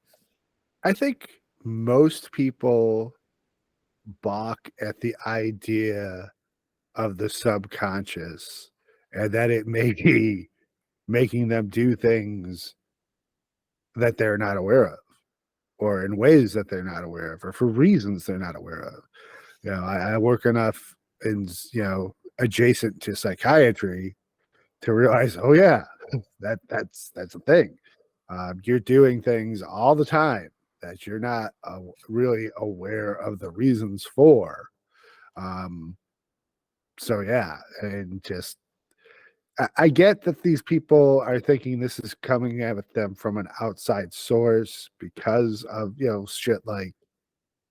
I think most people balk at the idea of the subconscious and that it may be making them do things that they're not aware of. or in ways that they're not aware of, or for reasons they're not aware of. I work enough in, adjacent to psychiatry to realize, oh yeah, that's a thing. You're doing things all the time that you're not really aware of the reasons for. So yeah, and just I get that these people are thinking this is coming at them from an outside source because of shit like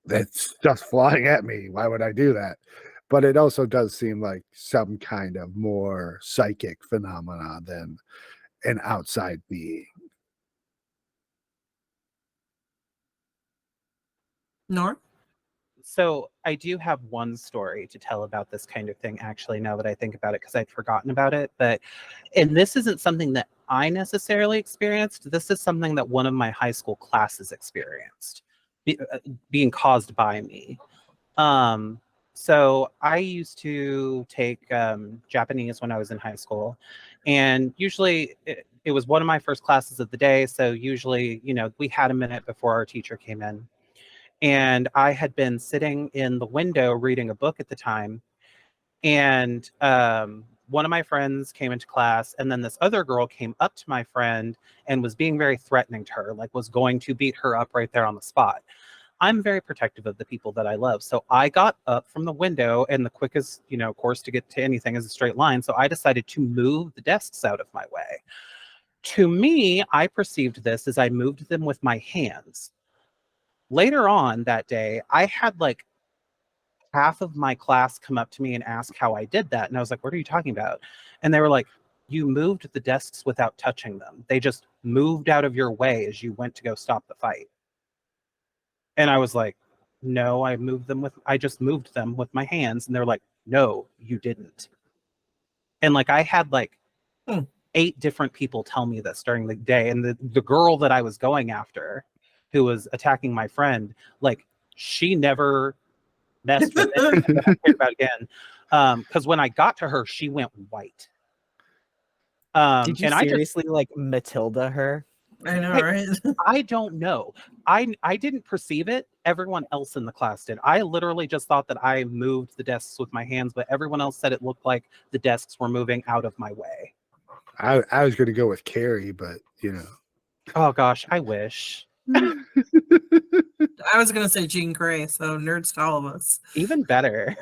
that's just flying at me. Why would I do that? But it also does seem like some kind of more psychic phenomena than an outside being. Nor? So I do have one story to tell about this kind of thing, actually, now that I think about it, because I'd forgotten about it. And this isn't something that I necessarily experienced. This is something that one of my high school classes experienced, being caused by me. So I used to take Japanese when I was in high school, and usually it was one of my first classes of the day. So usually, we had a minute before our teacher came in. And I had been sitting in the window reading a book at the time. And one of my friends came into class, and then this other girl came up to my friend and was being very threatening to her, like was going to beat her up right there on the spot. I'm very protective of the people that I love. So I got up from the window, and the quickest, course to get to anything is a straight line. So I decided to move the desks out of my way. To me, I perceived this as I moved them with my hands. Later on that day, I had like half of my class come up to me and ask how I did that. And I was like, what are you talking about? And they were like, you moved the desks without touching them. They just moved out of your way as you went to go stop the fight. And I was like, no, I just moved them with my hands. And they're like, no, you didn't. And like, I had like 8 different people tell me this during the day. And the girl that I was going after, who was attacking my friend, like, she never messed with it. I never cared about it again. Because when I got to her, she went white. Did you and seriously like Matilda her? I know, Hey, right? I don't know. I didn't perceive it. Everyone else in the class did. I literally just thought that I moved the desks with my hands, but everyone else said it looked like the desks were moving out of my way. I was going to go with Carrie, but Oh gosh, I wish. I was going to say Jean Grey, so nerds to all of us. Even better.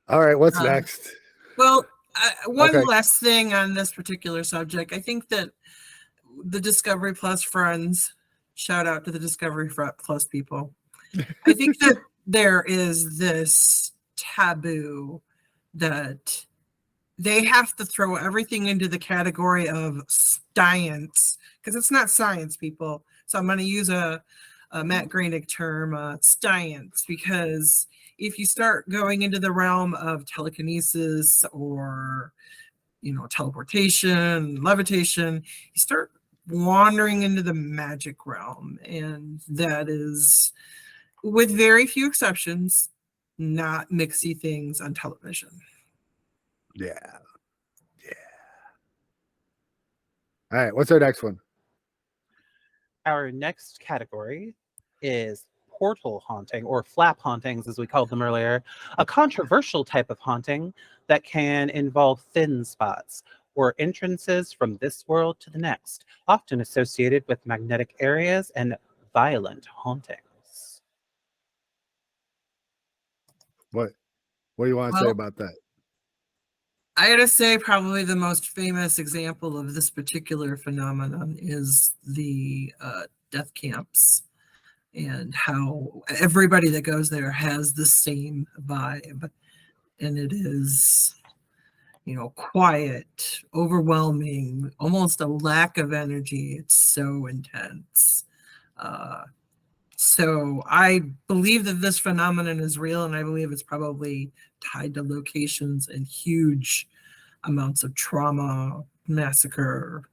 All right, what's next? Well, one Okay. last thing on this particular subject. I think that the Discovery Plus friends, shout out to the Discovery Plus people. I think that there is this taboo that they have to throw everything into the category of science, because it's not science, people. So I'm going to use a Matt Groening term, science, because if you start going into the realm of telekinesis or teleportation, levitation, you start wandering into the magic realm, and that is, with very few exceptions, not mixy things on television. Yeah. All right, what's our next one? Our next category is portal haunting, or flap hauntings, as we called them earlier, a controversial type of haunting that can involve thin spots or entrances from this world to the next, often associated with magnetic areas and violent hauntings. What do you want to say Well, about that? I gotta say, probably the most famous example of this particular phenomenon is the death camps, and how everybody that goes there has the same vibe, and it is, quiet, overwhelming, almost a lack of energy. It's so intense. So I believe that this phenomenon is real, and I believe it's probably tied to locations and huge amounts of trauma, massacre.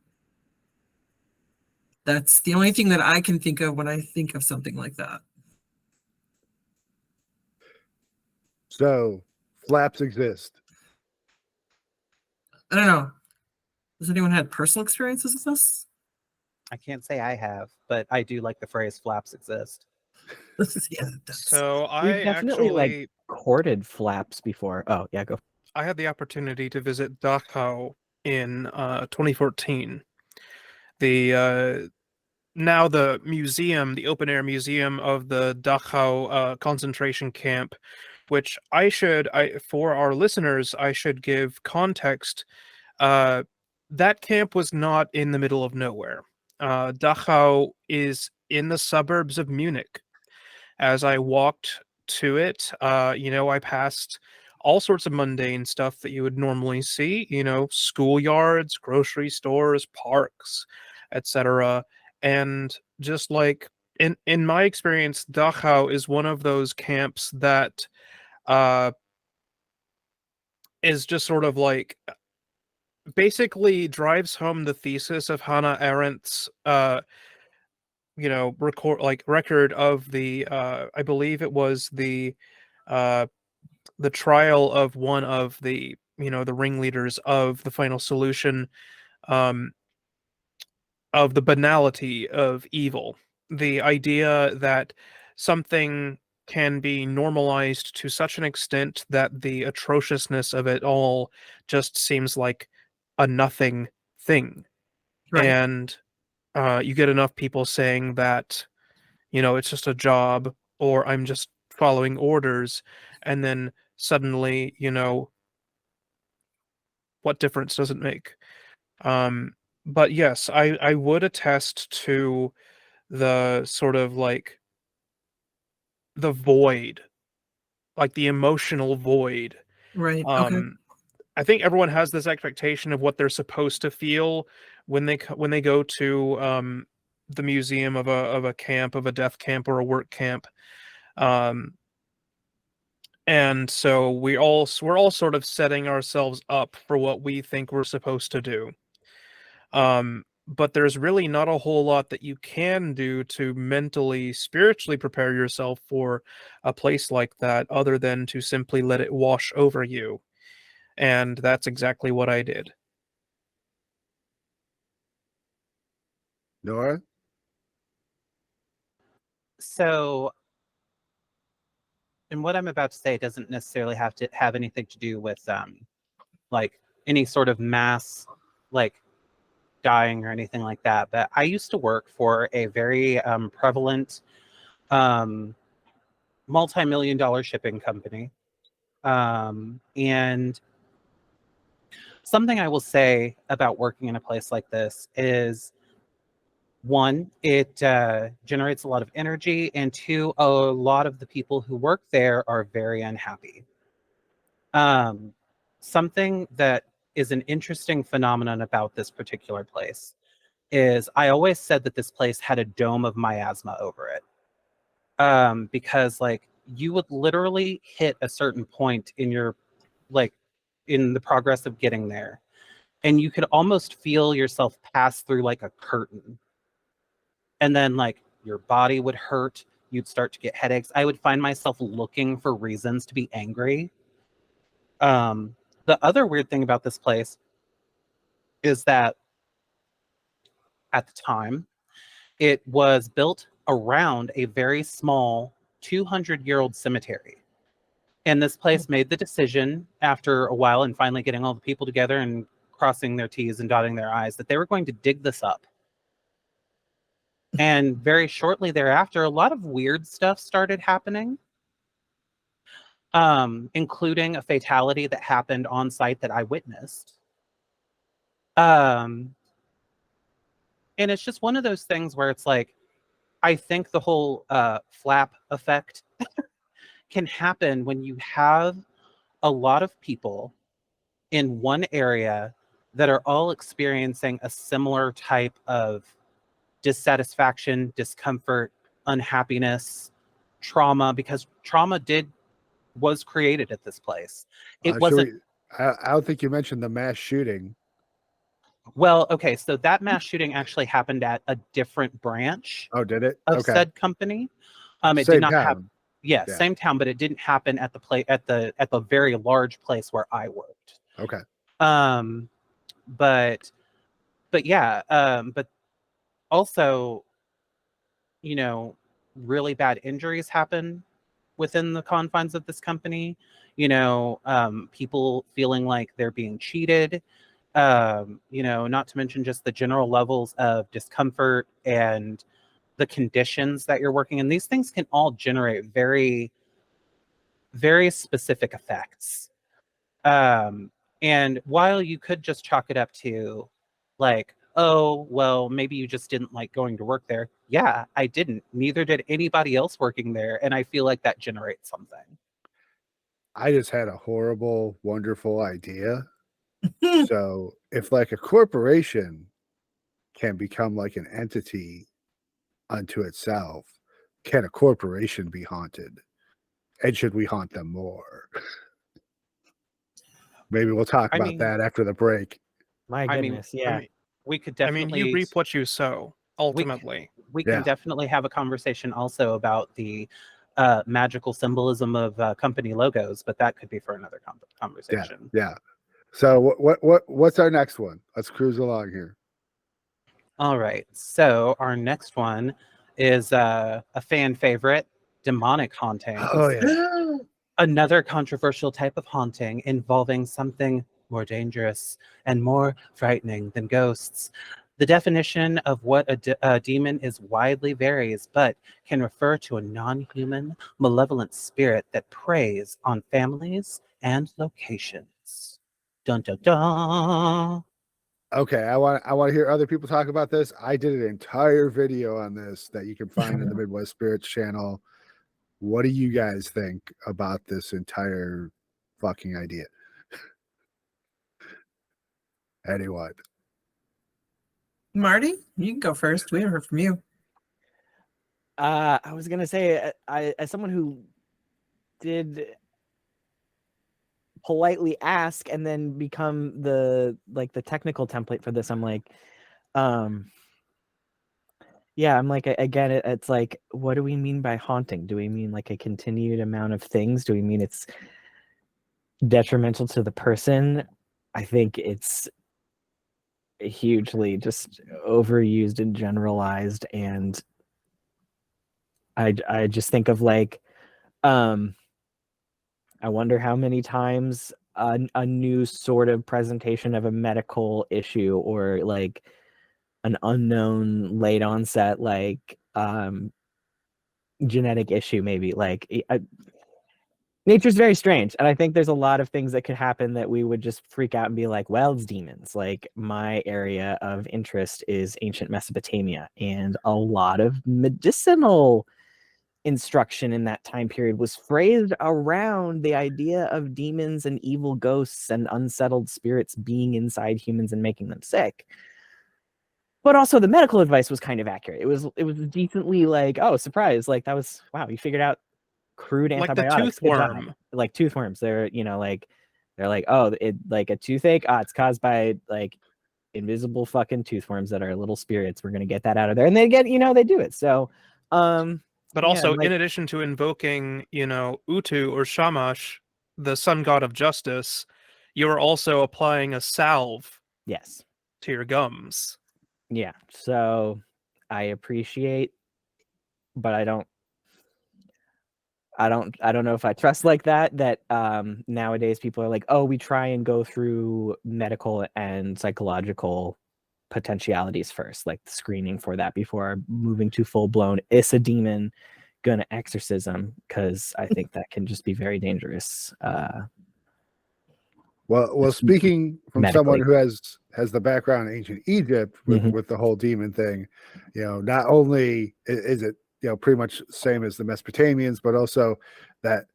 That's the only thing that I can think of when I think of something like that. So, flaps exist. I don't know. Has anyone had personal experiences with this? I can't say I have, but I do like the phrase "flaps exist." Yeah, that's So We've I definitely actually like courted flaps before. Oh yeah, go. I had the opportunity to visit Dachau in 2014. The now the museum, the open air museum of the Dachau concentration camp, which for our listeners, I should give context. That camp was not in the middle of nowhere. Dachau is in the suburbs of Munich. As I walked to it, I passed all sorts of mundane stuff that you would normally see, schoolyards, grocery stores, parks, etc. And just like in my experience, Dachau is one of those camps that uh is just sort of like basically drives home the thesis of Hannah Arendt's record of the I believe it was uh the trial of one of the ringleaders of the final solution, um of the banality of evil, the idea that something can be normalized to such an extent that the atrociousness of it all just seems like a nothing thing. right. And you get enough people saying that, it's just a job, or I'm just following orders, and then suddenly, what difference does it make? Um, but yes, I would attest to the sort of like the void, like the emotional void. Right. Okay. Um, I think everyone has this expectation of what they're supposed to feel when they go to the museum of a camp, of a death camp or a work camp. Um, and so we're all sort of setting ourselves up for what we think we're supposed to do. But there's really not a whole lot that you can do to mentally, spiritually prepare yourself for a place like that other than to simply let it wash over you. And that's exactly what I did. Nora? So, and what I'm about to say doesn't necessarily have to have anything to do with like any sort of mass like dying or anything like that. But I used to work for a very prevalent multi-million dollar shipping company. And something I will say about working in a place like this is, one, it generates a lot of energy, and two, a lot of the people who work there are very unhappy. Something that is an interesting phenomenon about this particular place is I always said that this place had a dome of miasma over it. Because like you would literally hit a certain point in your like in the progress of getting there, and you could almost feel yourself pass through like a curtain. And then like your body would hurt, you'd start to get headaches. I would find myself looking for reasons to be angry. The other weird thing about this place is that at the time, it was built around a very small 200-year-old cemetery. And this place made the decision after a while and finally getting all the people together and crossing their T's and dotting their I's that they were going to dig this up. And very shortly thereafter, a lot of weird stuff started happening, including a fatality that happened on site that I witnessed. And it's just one of those things where it's like, I think the whole flap effect can happen when you have a lot of people in one area that are all experiencing a similar type of dissatisfaction, discomfort, unhappiness, trauma, because trauma was created at this place. It wasn't. I don't think you mentioned the mass shooting. Well, okay, so that mass shooting actually happened at a different branch Oh, did it? of Okay. said company. It Same did not town. happen. Yeah, Yeah. same town, but it didn't happen at the very large place where I worked. Okay. But yeah, but also, really bad injuries happen within the confines of this company. People feeling like they're being cheated. Not to mention just the general levels of discomfort and the conditions that you're working in. These things can all generate very, very specific effects. And while you could just chalk it up to like, oh, well, maybe you just didn't like going to work there. Yeah, I didn't. Neither did anybody else working there. And I feel like that generates something. I just had a horrible, wonderful idea. So if like a corporation can become like an entity unto itself, can a corporation be haunted? And should we haunt them more? Maybe we'll talk about that after the break. My goodness, yeah. We could I definitely. mean, you reap what you sow, ultimately. We can definitely have a conversation also about the magical symbolism of company logos, but that could be for another conversation. Yeah. So what's our next one? Let's cruise along here. All right. So our next one is a fan favorite, demonic hauntings. Oh yeah. Another controversial type of haunting involving something more dangerous and more frightening than ghosts. The definition of what a demon is widely varies, but can refer to a non-human, malevolent spirit that preys on families and locations. Dun dun dun. Okay, I want to hear other people talk about this. I did an entire video on this that you can find in the Midwest Spirits channel. What do you guys think about this entire fucking idea? Anyone? Marty, you can go first. We haven't heard from you. I was gonna say, as someone who did politely ask and then become the technical template for this, I'm like, yeah, I'm like, again, it's like, what do we mean by haunting? Do we mean like a continued amount of things? Do we mean it's detrimental to the person? I think it's hugely just overused and generalized, and I just think of like, I wonder how many times a new sort of presentation of a medical issue or like an unknown late onset like genetic issue, maybe like nature's very strange, and I think there's a lot of things that could happen that we would just freak out and be like, well, it's demons. Like, my area of interest is ancient Mesopotamia, and a lot of medicinal instruction in that time period was phrased around the idea of demons and evil ghosts and unsettled spirits being inside humans and making them sick. But also the medical advice was kind of accurate. It was decently like, oh, surprise, like that was, wow, you figured out crude Like antibiotics. the toothworm. Like toothworms. They're, they're like, oh, it like a toothache, it's caused by like invisible fucking toothworms that are little spirits. We're gonna get that out of there. And they get, they do it. So but also, in addition to invoking, Utu or Shamash, the sun god of justice, you are also applying a salve yes to your gums. Yeah, so I appreciate, but I don't know if I trust like that nowadays people are like, oh, we try and go through medical and psychological potentialities first, like screening for that before moving to full-blown is a demon gonna exorcism, because I think that can just be very dangerous. Well, speaking from medically. Someone who has the background in ancient Egypt with the whole demon thing, not only is it pretty much same as the Mesopotamians, but also that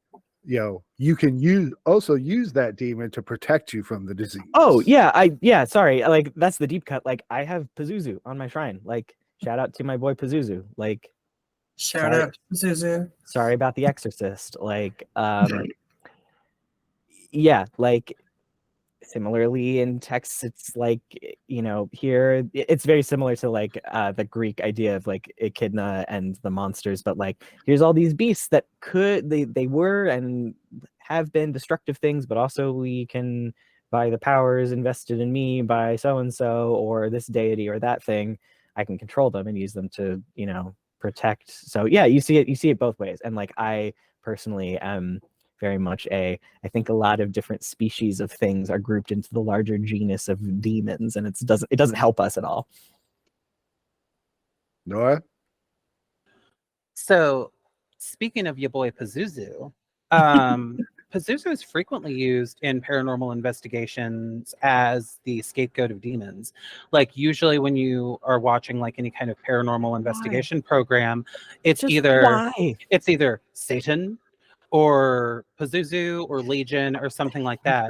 you can use that demon to protect you from the disease. Oh yeah, sorry, like that's the deep cut. Like, I have Pazuzu on my shrine. Like, shout out to my boy Pazuzu. Like, shout out to Pazuzu. Sorry about the Exorcist. Like, yeah, like similarly in texts, it's like, here it's very similar to like the Greek idea of like echidna and the monsters, but like here's all these beasts that they were and have been destructive things, but also we can, by the powers invested in me by so and so or this deity or that thing, I can control them and use them to, protect. So yeah, you see it both ways. And like, I personally am very much I think a lot of different species of things are grouped into the larger genus of demons, and it doesn't help us at all. Nora? So, speaking of your boy Pazuzu, Pazuzu is frequently used in paranormal investigations as the scapegoat of demons. Like, usually when you are watching like any kind of paranormal investigation program, it's Just either why? it's either Satan or Pazuzu or Legion or something like that.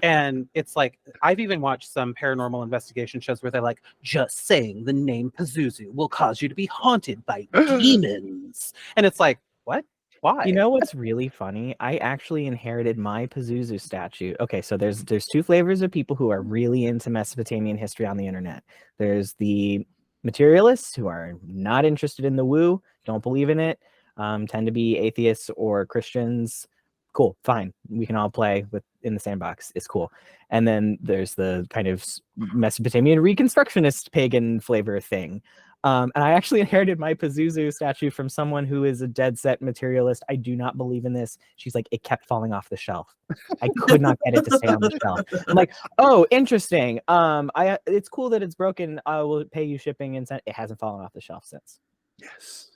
And it's like, I've even watched some paranormal investigation shows where they're like, just saying the name Pazuzu will cause you to be haunted by demons. And it's like, what? Why? You know what's really funny? I actually inherited my Pazuzu statue. Okay, so there's two flavors of people who are really into Mesopotamian history on the internet. There's the materialists who are not interested in the woo, don't believe in it, tend to be atheists or Christians. Cool, fine. We can all play in the sandbox. It's cool. And then there's the kind of Mesopotamian Reconstructionist pagan flavor thing. And I actually inherited my Pazuzu statue from someone who is a dead set materialist. I do not believe in this. She's like, it kept falling off the shelf. I could not get it to stay on the shelf. I'm like, oh, interesting. It's cool that it's broken. I will pay you shipping and it hasn't fallen off the shelf since. Yes.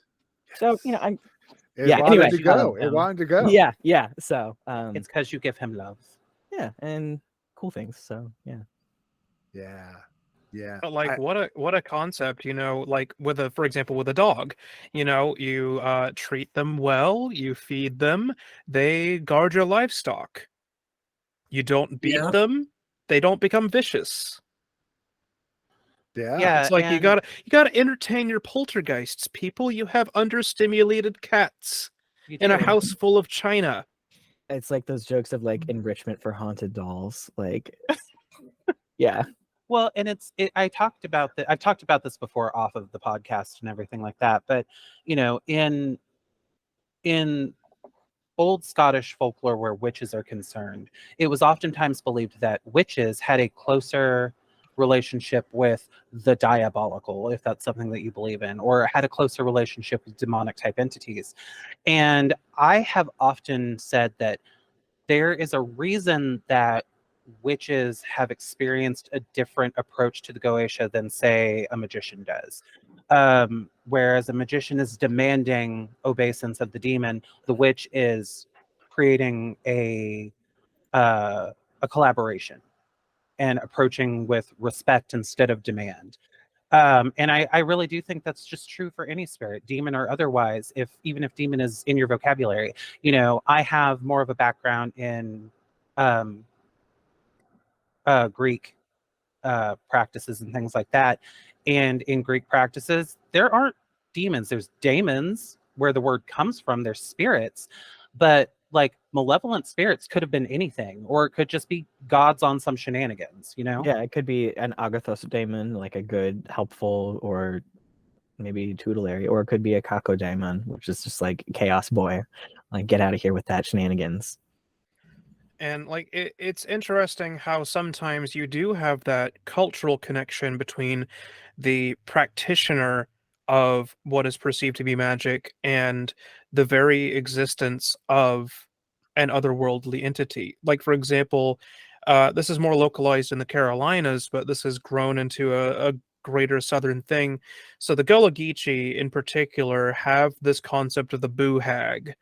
So, It yeah, wanted anyway, to go. It wanted to go. Yeah. So It's because you give him love. yeah, and cool things. So yeah. But like, what a concept, like for example, with a dog, you treat them well, you feed them, they guard your livestock. You don't beat them, they don't become vicious. Yeah. It's like you gotta entertain your poltergeists, people. You have understimulated cats in a house full of china. It's like those jokes of like enrichment for haunted dolls. Like, yeah. Well, and I've talked about this before off of the podcast and everything like that. But in old Scottish folklore where witches are concerned, it was oftentimes believed that witches had a closer relationship with the diabolical, if that's something that you believe in, or had a closer relationship with demonic type entities. And I have often said that there is a reason that witches have experienced a different approach to the Goetia than, say, a magician does. Whereas a magician is demanding obeisance of the demon, the witch is creating a collaboration and approaching with respect instead of demand. And I really do think that's just true for any spirit, demon or otherwise. Even if demon is in your vocabulary, I have more of a background in Greek practices and things like that. And in Greek practices, there aren't demons. There's daemons, where the word comes from. They're spirits, but like malevolent spirits could have been anything, or it could just be gods on some shenanigans. Yeah, it could be an agathos daemon, like a good, helpful, or maybe tutelary, or it could be a kako daemon, which is just like chaos boy, like get out of here with that shenanigans. And like it's interesting how sometimes you do have that cultural connection between the practitioner of what is perceived to be magic and the very existence of an otherworldly entity. Like, for example, this is more localized in the Carolinas, but this has grown into a greater southern thing. So the Gullah Geechee in particular have this concept of the boo hag.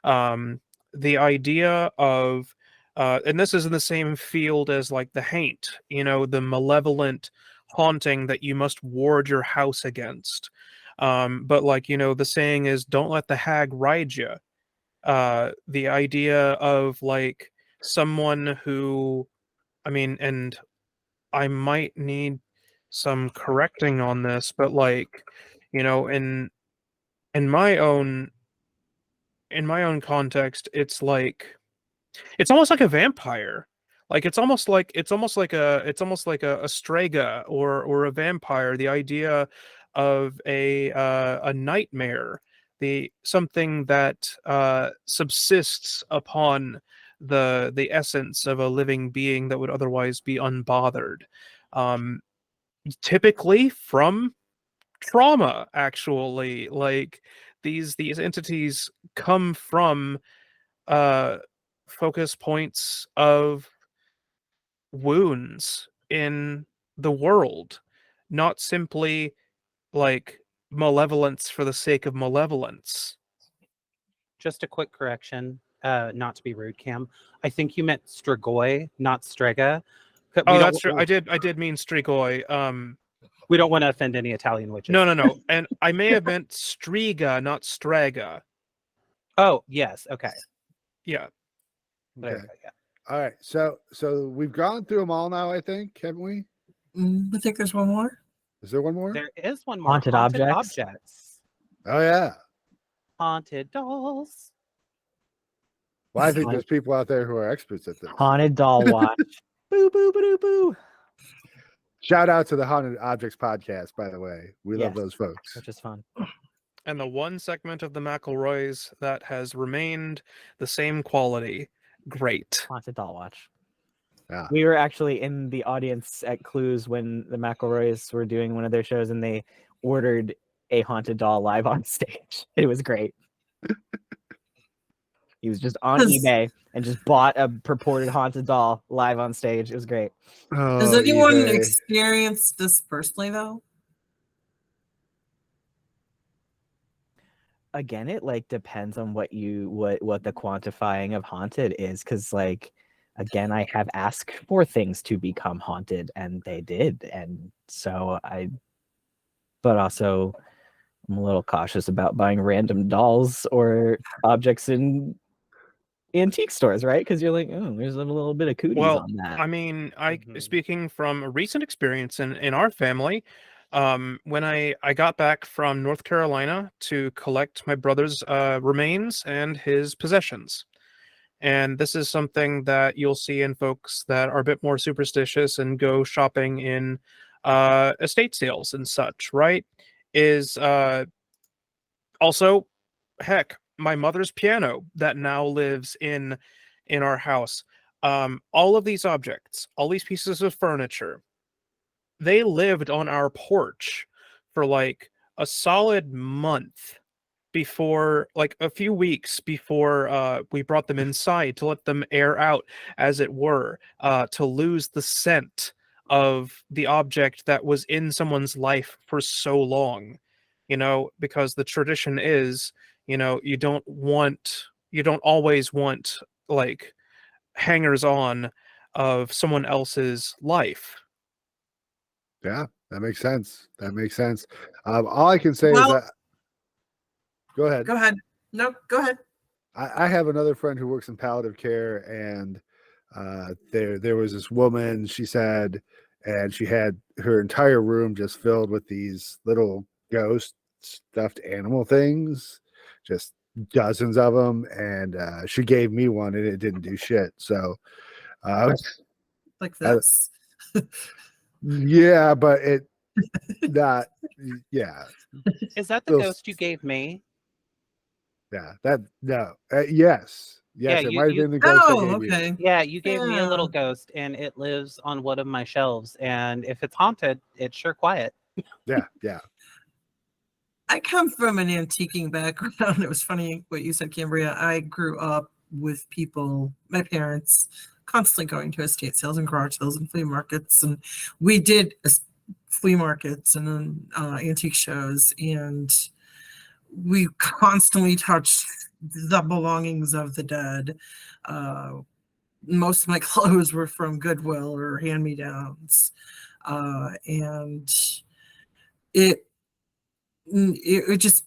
The idea of and this is in the same field as like the haint, the malevolent haunting that you must ward your house against. But like, the saying is, don't let the hag ride you. The idea of like someone who, and I might need some correcting on this, but like, in my own context, it's almost like a vampire. Like it's almost like a strega or a vampire. The idea of a nightmare, something that subsists upon the essence of a living being that would otherwise be unbothered. Typically from trauma, actually. Like these entities come from focus points of wounds in the world, not simply like malevolence for the sake of malevolence. Just a quick correction, not to be rude, Cam. I think you meant Strigoi, not Strega. Oh, that's true. I did mean Strigoi. We don't want to offend any Italian witches. No. And I may have meant Striga, not Strega. Oh, yes. Okay. Yeah. There we Okay. go, yeah. All right. So we've gone through them all now, I think, haven't we? I think there's one more. Is there one more? There is one more. Haunted objects. Oh yeah. Haunted dolls. Well, I think there's people out there who are experts at this. Haunted doll watch. Boo boo boo boo. Shout out to the Haunted Objects podcast, by the way. We love Yes. those folks. Which is fun. And the one segment of the McElroys that has remained the same quality. Great. Haunted doll watch. Yeah. We were actually in the audience at Clues when the McElroys were doing one of their shows, and they ordered a haunted doll live on stage. It was great. He was just on eBay and just bought a purported haunted doll live on stage. It was great. Has Oh, anyone eBay. experienced this personally though? Again, it like depends on what the quantifying of haunted is, because like again, I have asked for things to become haunted and they did, and so but also I'm a little cautious about buying random dolls or objects in antique stores, right? Because you're like, oh, there's a little bit of cooties Well, on that. I mean, Mhm. speaking from a recent experience in our family, when I got back from North Carolina to collect my brother's remains and his possessions. And this is something that you'll see in folks that are a bit more superstitious and go shopping in estate sales and such, right? Is also, heck, my mother's piano that now lives in our house. All of these objects, all these pieces of furniture, they lived on our porch for like a solid month before, like a few weeks before we brought them inside to let them air out, as it were, to lose the scent of the object that was in someone's life for so long, because the tradition is, you don't always want like hangers on of someone else's life. Yeah, that makes sense. That makes sense. All I can say is Well- that. Go ahead. Go ahead. No, go ahead. I have another friend who works in palliative care, and there was this woman, she said, and she had her entire room just filled with these little ghost stuffed animal things, just dozens of them, and she gave me one and it didn't do shit. So Like this. yeah, but it not yeah. Is that the Those- ghost you gave me? Yeah, that no. Yes. Yeah, It you- might have you- been the ghost I Oh, gave you. okay. Yeah, you gave me a Yeah. little ghost, and it lives on one of my shelves. And if it's haunted, it's sure quiet. Yeah. I come from an antiquing background. It was funny what you said, Cambria. I grew up with people, my parents, constantly going to estate sales and garage sales and flea markets. And we did flea markets and antique shows. And we constantly touched the belongings of the dead. Most of my clothes were from Goodwill or hand-me-downs. And it just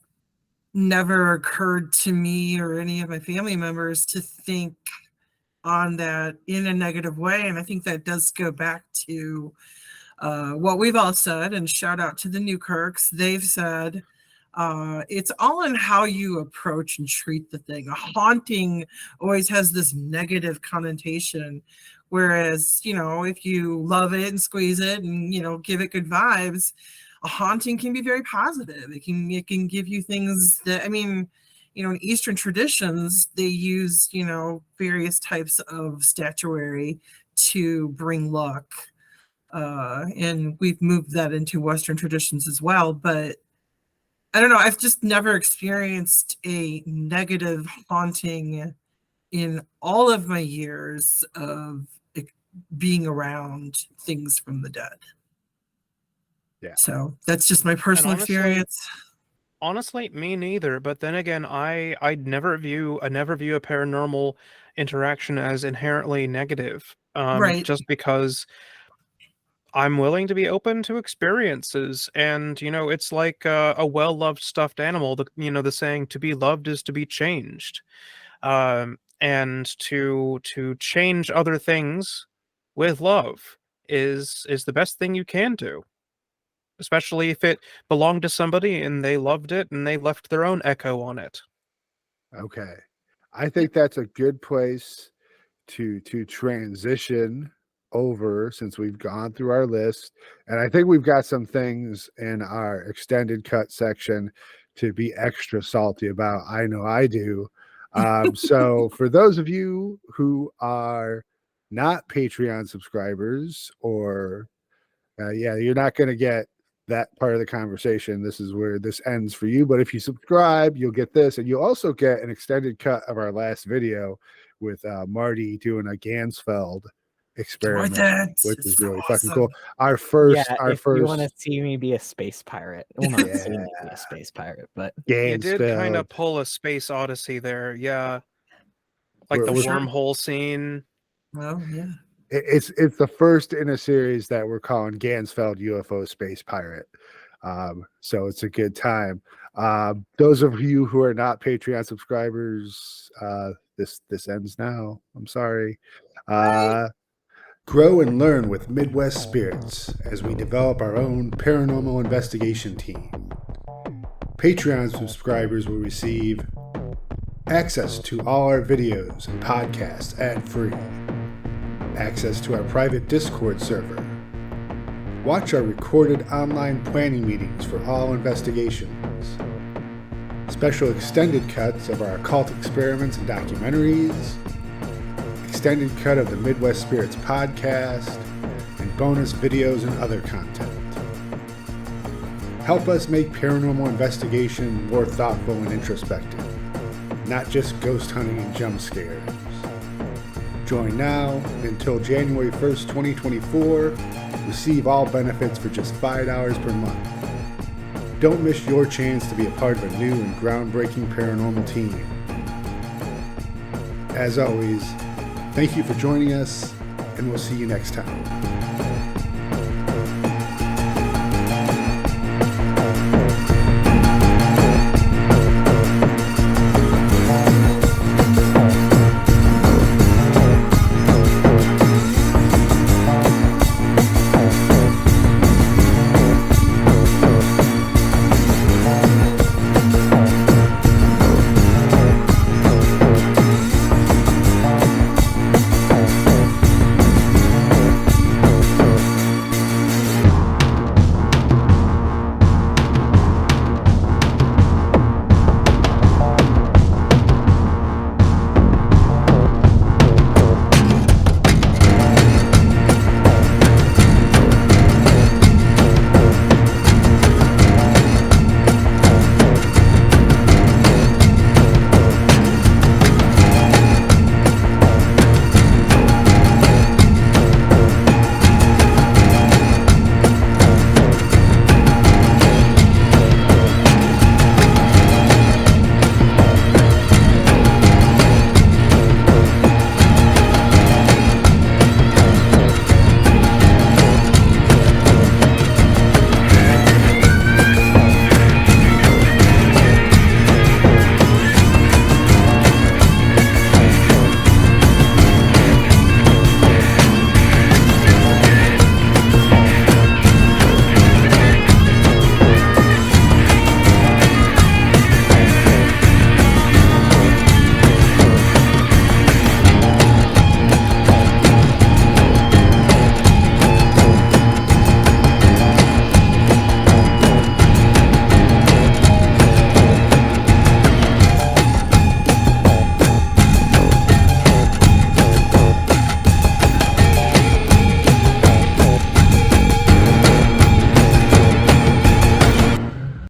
never occurred to me or any of my family members to think on that in a negative way. And I think that does go back to what we've all said, and shout out to the Newkirks. They've said it's all in how you approach and treat the thing. A haunting always has this negative connotation, whereas, if you love it and squeeze it and, give it good vibes, a haunting can be very positive. It can give you things that, in Eastern traditions, they use, various types of statuary to bring luck. And we've moved that into Western traditions as well. But I don't know. I've just never experienced a negative haunting in all of my years of being around things from the dead. Yeah. So that's just my personal experience. Honestly, me neither. But then again, I never view a paranormal interaction as inherently negative. Right. Just because I'm willing to be open to experiences, and it's like a well-loved stuffed animal. The saying, "To be loved is to be changed," and to change other things with love is the best thing you can do, especially if it belonged to somebody and they loved it and they left their own echo on it. Okay. I think that's a good place to transition over, since we've gone through our list. And I think we've got some things in our extended cut section to be extra salty about. I know I do. So for those of you who are not Patreon subscribers, or you're not going to get that part of the conversation. This is where this ends for you. But if you subscribe, you'll get this, and you'll also get an extended cut of our last video with Marty doing a Gansfeld experiment, which is really fucking cool. Our first, you want to see me be a space pirate, well, not see me be a space pirate, but You did kind Gansfeld. of pull a Space Odyssey there, yeah. Like the We're- wormhole scene. Well, yeah. It's the first in a series that we're calling Gansfeld UFO Space Pirate. So it's a good time. Those of you who are not Patreon subscribers, this ends now. I'm sorry. Grow and learn with Midwest Spirits as we develop our own paranormal investigation team. Patreon subscribers will receive access to all our videos and podcasts ad-free, access to our private Discord server, watch our recorded online planning meetings for all investigations, special extended cuts of our occult experiments and documentaries, extended cut of the Midwest Spirits podcast, and bonus videos and other content. Help us make paranormal investigation more thoughtful and introspective, not just ghost hunting and jump scares. Join now until January 1st, 2024. Receive all benefits for just $5 per month. Don't miss your chance to be a part of a new and groundbreaking paranormal team. As always, thank you for joining us, and we'll see you next time.